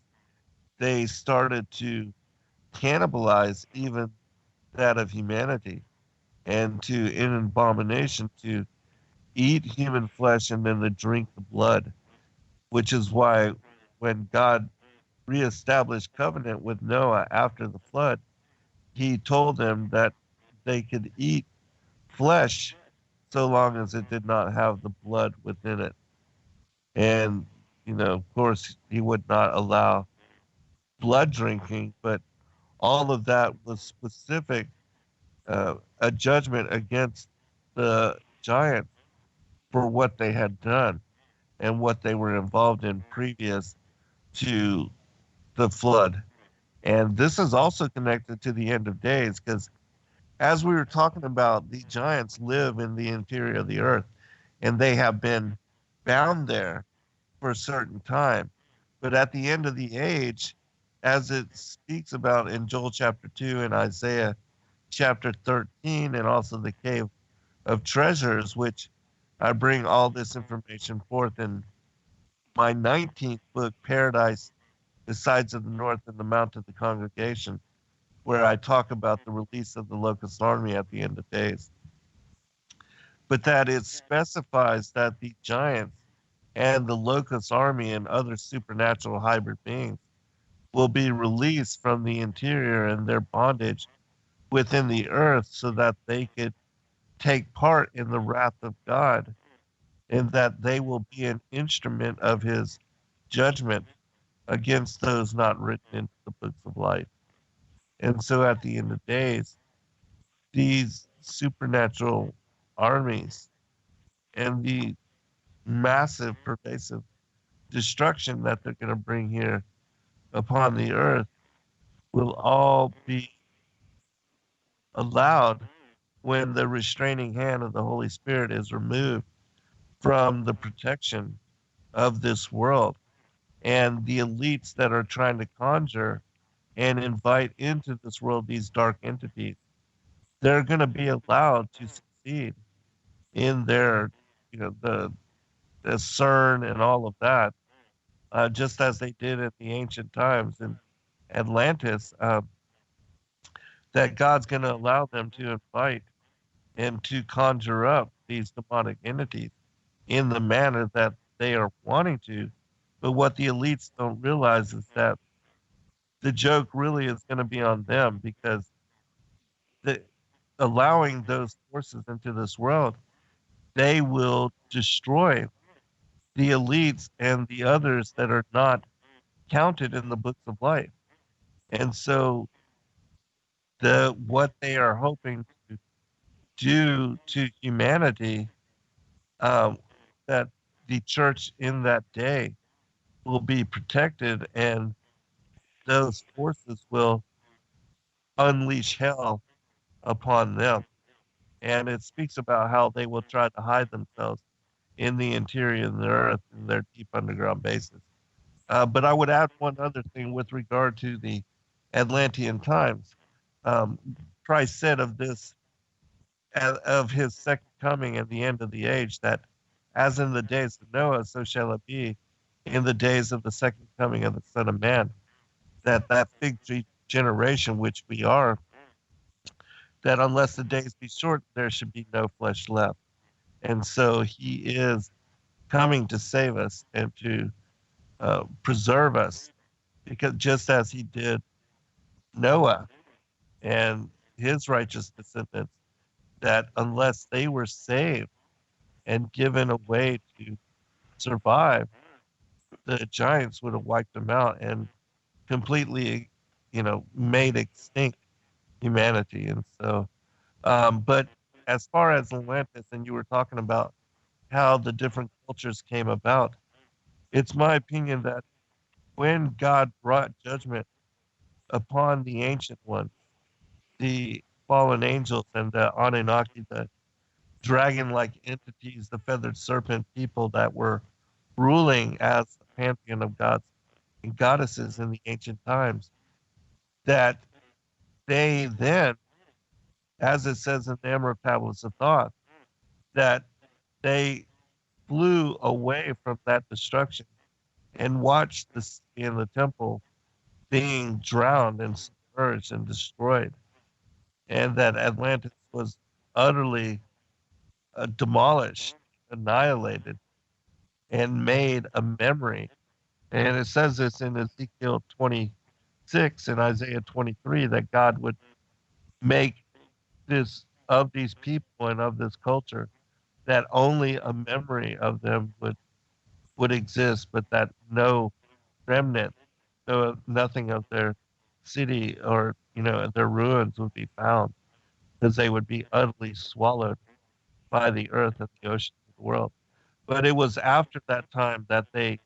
they started to cannibalize even that of humanity, and to, in abomination, to eat human flesh and then to drink the blood, which is why when God reestablished covenant with Noah after the flood, he told them that they could eat flesh so long as it did not have the blood within it. And, of course, he would not allow blood drinking, but all of that was specific, a judgment against the giants for what they had done and what they were involved in previous to the flood. And this is also connected to the end of days, because as we were talking about, the giants live in the interior of the earth and they have been bound there for a certain time. But at the end of the age, as it speaks about in Joel chapter 2 and Isaiah chapter 13, and also the cave of treasures, which I bring all this information forth in my 19th book, Paradise, the Sides of the North and the Mount of the Congregation, where I talk about the release of the locust army at the end of days. But that it specifies that the giants and the locust army and other supernatural hybrid beings will be released from the interior and their bondage within the earth, so that they could take part in the wrath of God, and that they will be an instrument of his judgment against those not written into the books of life. And so at the end of days, these supernatural armies and the massive, pervasive destruction that they're going to bring here upon the earth will all be allowed when the restraining hand of the Holy Spirit is removed from the protection of this world. And the elites that are trying to conjure and invite into this world these dark entities, they're going to be allowed to succeed in their, the CERN and all of that, just as they did in the ancient times in Atlantis, that God's going to allow them to invite and to conjure up these demonic entities in the manner that they are wanting to. But what the elites don't realize is that the joke really is going to be on them, because the, allowing those forces into this world, they will destroy the elites and the others that are not counted in the books of life. And so what they are hoping to do to humanity, that the church in that day will be protected, and those forces will unleash hell upon them. And it speaks about how they will try to hide themselves in the interior of the earth in their deep underground bases. But I would add one other thing with regard to the Atlantean times. Christ said of this, of his second coming and the end of the age, that as in the days of Noah, so shall it be in the days of the second coming of the Son of Man. That fig tree generation, which we are, that unless the days be short, there should be no flesh left. And so he is coming to save us and to preserve us, because just as he did Noah and his righteous descendants, that unless they were saved and given a way to survive, the giants would have wiped them out and completely, made extinct humanity. And so, but as far as Atlantis, and you were talking about how the different cultures came about, it's my opinion that when God brought judgment upon the ancient ones, the fallen angels and the Anunnaki, the dragon-like entities, the feathered serpent people that were ruling as the pantheon of gods and goddesses in the ancient times, that they then, as it says in the Emerald Tablets of Thoth, that they flew away from that destruction and watched the city and the temple being drowned and submerged and destroyed, and that Atlantis was utterly demolished, annihilated, and made a memory. And it says this in Ezekiel 26 and Isaiah 23 that God would make this of these people and of this culture, that only a memory of them would exist, but that no remnant, no nothing of their city or their ruins would be found, because they would be utterly swallowed by the earth and the oceans of the world. But it was after that time that they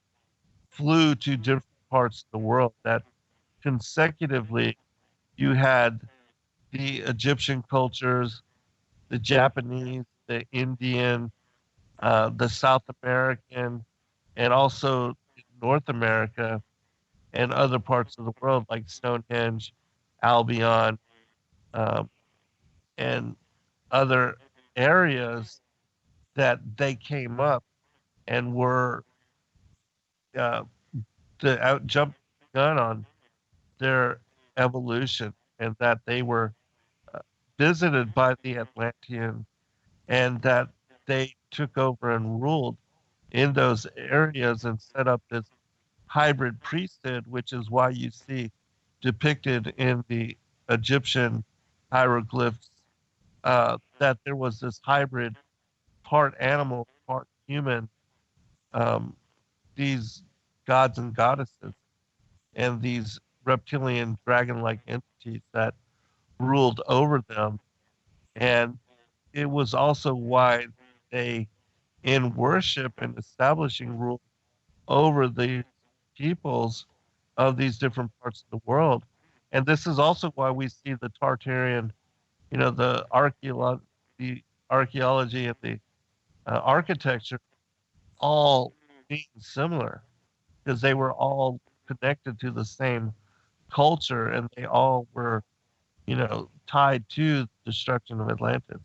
flew to different parts of the world, that consecutively you had the Egyptian cultures, the Japanese, the Indian, the South American, and also North America and other parts of the world like Stonehenge, Albion, um, and other areas, that they came up and were uh, the out jump gun on their evolution, and that they were uh, visited by the Atlantean, and that they took over and ruled in those areas and set up this hybrid priesthood, which is why you see depicted in the Egyptian hieroglyphs that there was this hybrid, part animal, part human, um, these gods and goddesses, and these reptilian dragon-like entities that ruled over them. And it was also why they, in worship and establishing rule over the peoples of these different parts of the world. And this is also why we see the Tartarian, the archaeology and the architecture all being similar, because they were all connected to the same culture, and they all were, tied to the destruction of Atlantis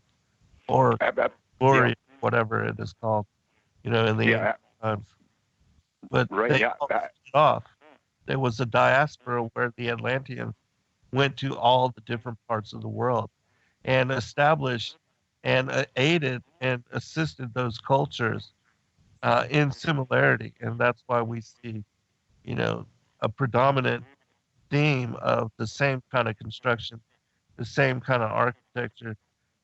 or Yeah, glory, whatever it is called, in the yeah, times. But right. they Yeah, all split off. There was a diaspora where the Atlanteans went to all the different parts of the world and established and aided and assisted those cultures in similarity. And that's why we see, a predominant theme of the same kind of construction, the same kind of architecture,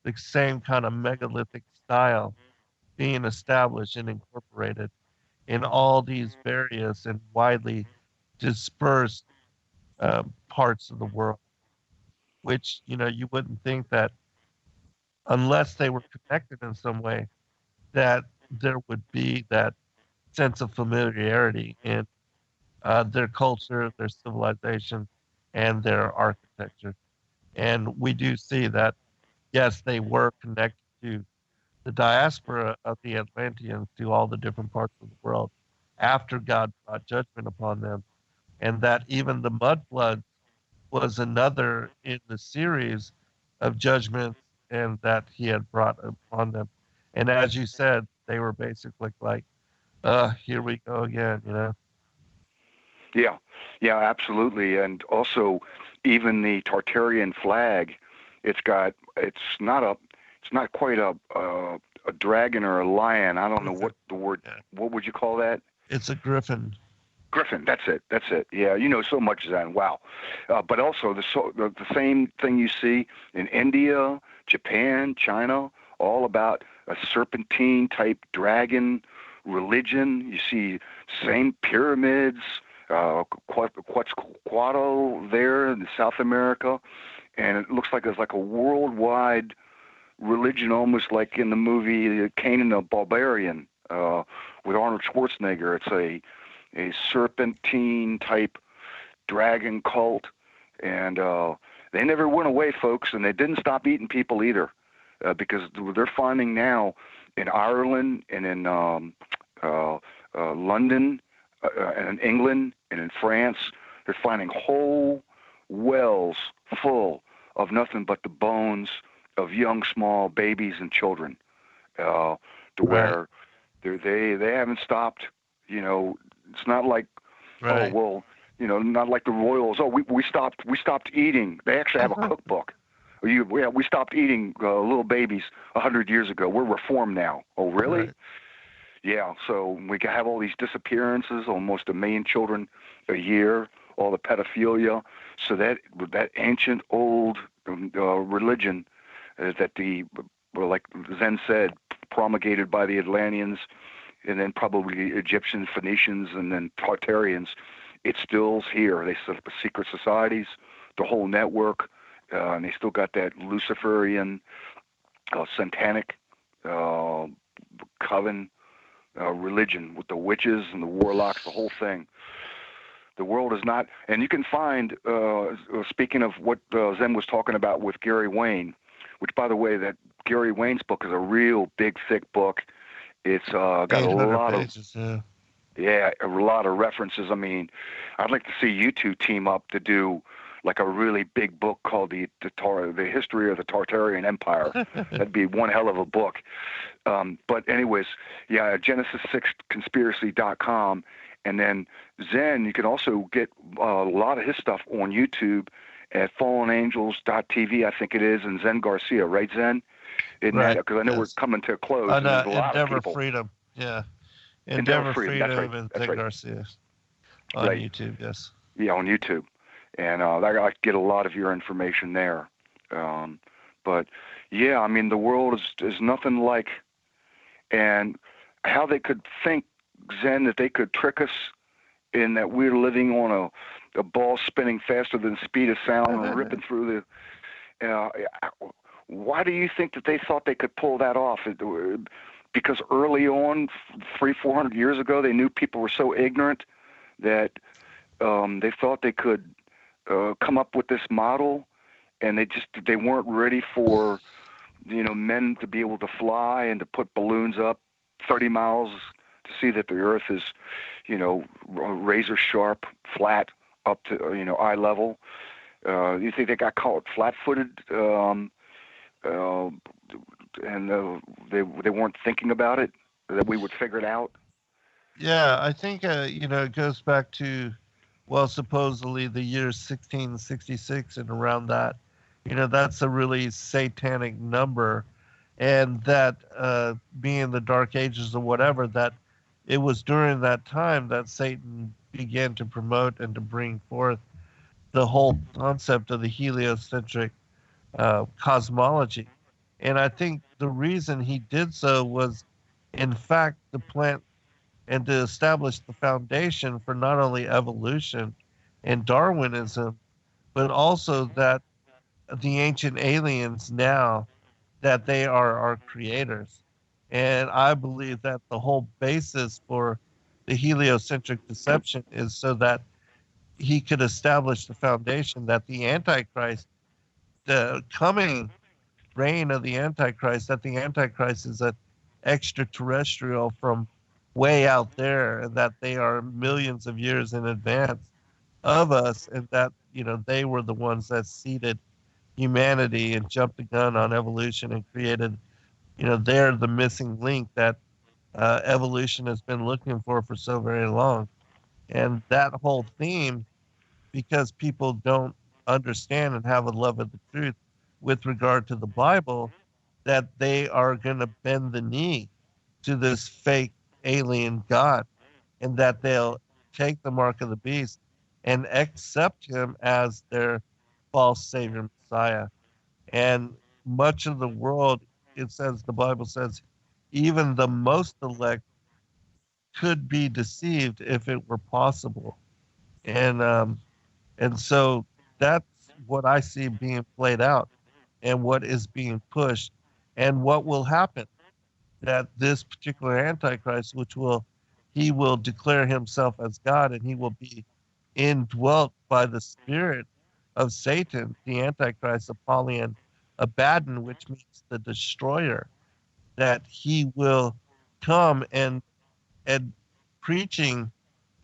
the same kind of megalithic style being established and incorporated in all these various and widely dispersed parts of the world, which, you wouldn't think that unless they were connected in some way, that there would be that sense of familiarity in their culture, their civilization, and their architecture. And we do see that, yes, they were connected to the diaspora of the Atlanteans to all the different parts of the world after God brought judgment upon them, and that even the mud flood was another in the series of judgments and that he had brought upon them. And as you said, they were basically like, here we go again. yeah, yeah, absolutely. And also, even the Tartarian flag, it's not quite a dragon or a lion. I don't know what the word. Yeah. What would you call that? It's a griffin. Griffin. That's it. That's it. Yeah, you know so much, Zen. Wow. But also the same thing you see in India, Japan, China, all about a serpentine type dragon religion. You see same pyramids, Quetzalcoatl there in South America, and it looks like it's like a worldwide religion, almost like in the movie Conan the Barbarian with Arnold Schwarzenegger. It's a serpentine type dragon cult, and they never went away, folks, and they didn't stop eating people either, because they're finding now in Ireland and in London and in England and in France, they're finding whole wells full of nothing but the bones of young, small babies and children, to where they haven't stopped. You know, it's not like, oh well, you know, not like the royals. Oh, we stopped eating. They actually have a cookbook. We stopped eating little babies 100 years ago. We're reformed now. Oh, really? Right. Yeah. So we have all these disappearances, almost 1 million children a year. All the pedophilia. So that ancient old religion that like Zen said, promulgated by the Atlanteans, and then probably Egyptians, Phoenicians, and then Tartarians, it still's here. They set up secret societies, the whole network, and they still got that Luciferian, satanic coven religion with the witches and the warlocks, the whole thing. The world is not, and you can find, speaking of what Zen was talking about with Gary Wayne, which, by the way, that Gary Wayne's book is a real big, thick book. It's got a lot pages, a lot of references. I mean, I'd like to see you two team up to do like a really big book called the History of the Tartarian Empire. That'd be one hell of a book. But anyways, Genesis6conspiracy.com. And then Zen, you can also get a lot of his stuff on YouTube at fallenangels.tv, I think it is, and Zen Garcia, right, Zen? Right. Because I know we're coming to a close. And there's a lot Endeavor of people. Freedom, yeah. Endeavor Freedom that's right. and That's Zen right. Garcia on YouTube, yes. Yeah, on YouTube. And I get a lot of your information there. But, yeah, I mean, the world is nothing like, and how they could think, Zen, that they could trick us in that we're living on a ball spinning faster than the speed of sound and ripping through the... why do you think that they thought they could pull that off? Because early on, 300-400 years ago, they knew people were so ignorant that they thought they could come up with this model, and they weren't ready for, you know, men to be able to fly and to put balloons up 30 miles to see that the earth is, you know, razor sharp, flat, up to, you know, eye level. You think they got caught flat-footed, and they weren't thinking about it, that we would figure it out? Yeah, I think, you know, it goes back to, well, supposedly the year 1666 and around that. You know, that's a really satanic number. And that being the Dark Ages or whatever, that it was during that time that Satan began to promote and to bring forth the whole concept of the heliocentric cosmology. And I think the reason he did so was, in fact, to plant and to establish the foundation for not only evolution and Darwinism, but also that the ancient aliens now, that they are our creators. And I believe that the whole basis for the heliocentric deception is so that he could establish the foundation that the Antichrist, the coming reign of the Antichrist, that the Antichrist is an extraterrestrial from way out there, and that they are millions of years in advance of us, and that, you know, they were the ones that seeded humanity and jumped the gun on evolution and created, you know, they're the missing link that evolution has been looking for so very long. And that whole theme, because people don't understand and have a love of the truth with regard to the Bible, that they are going to bend the knee to this fake alien God, and that they'll take the mark of the beast and accept him as their false savior Messiah. And much of the world, it says, the Bible says, even the most elect could be deceived if it were possible. And so that's what I see being played out and what is being pushed and what will happen, that this particular Antichrist, he will declare himself as God, and he will be indwelt by the spirit of Satan, the Antichrist, Apollyon Abaddon, which means the destroyer, that he will come and preaching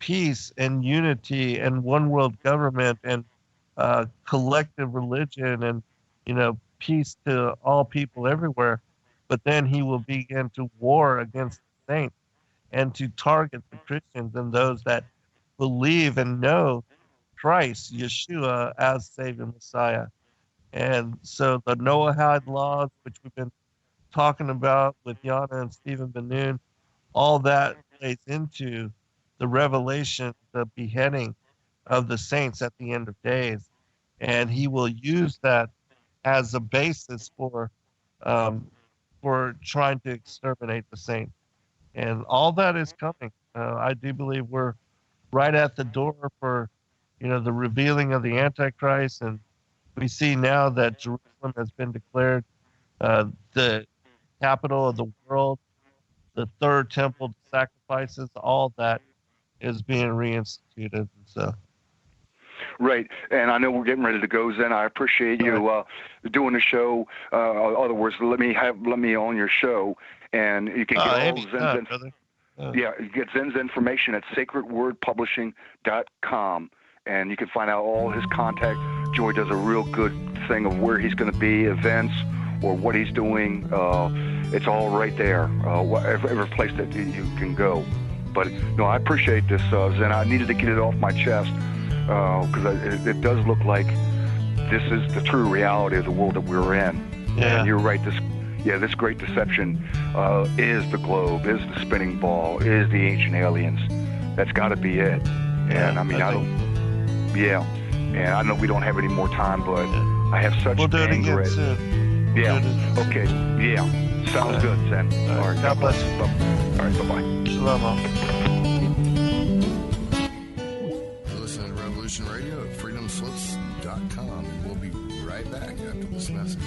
peace and unity and one world government and collective religion and peace to all people everywhere. But then he will begin to war against the saints and to target the Christians and those that believe and know Christ, Yeshua, as Savior Messiah. And so the Noahide laws, which we've been talking about with Yana and Stephen Ben-Nun, all that plays into the revelation, the beheading of the saints at the end of days. And he will use that as a basis for trying to exterminate the saints. And all that is coming. I do believe we're right at the door for, the revealing of the Antichrist. And we see now that Jerusalem has been declared the capital of the world, the third temple, the sacrifices, all that is being reinstituted. And so. Right, and I know we're getting ready to go, Zen. I appreciate you doing the show. In other words, let me on your show, and you can get all Zen's you get Zen's information at sacredwordpublishing.com, and you can find out all his contact. Joy does a real good thing of where he's going to be, events, or what he's doing. It's all right there, every place that you can go. But no, I appreciate this, Zen. I needed to get it off my chest. Because it does look like this is the true reality of the world that we're in. Yeah. And you're right. This great deception is the globe, is the spinning ball, is the ancient aliens. That's got to be it. And and I know we don't have any more time, but I have such we'll do it anger. Again soon. Yeah. Okay. Yeah. Sounds good, Zen. All right. God bless you. All right. Bye-bye. Shalom. Radio at freedomslips.com, and we'll be right back after this message.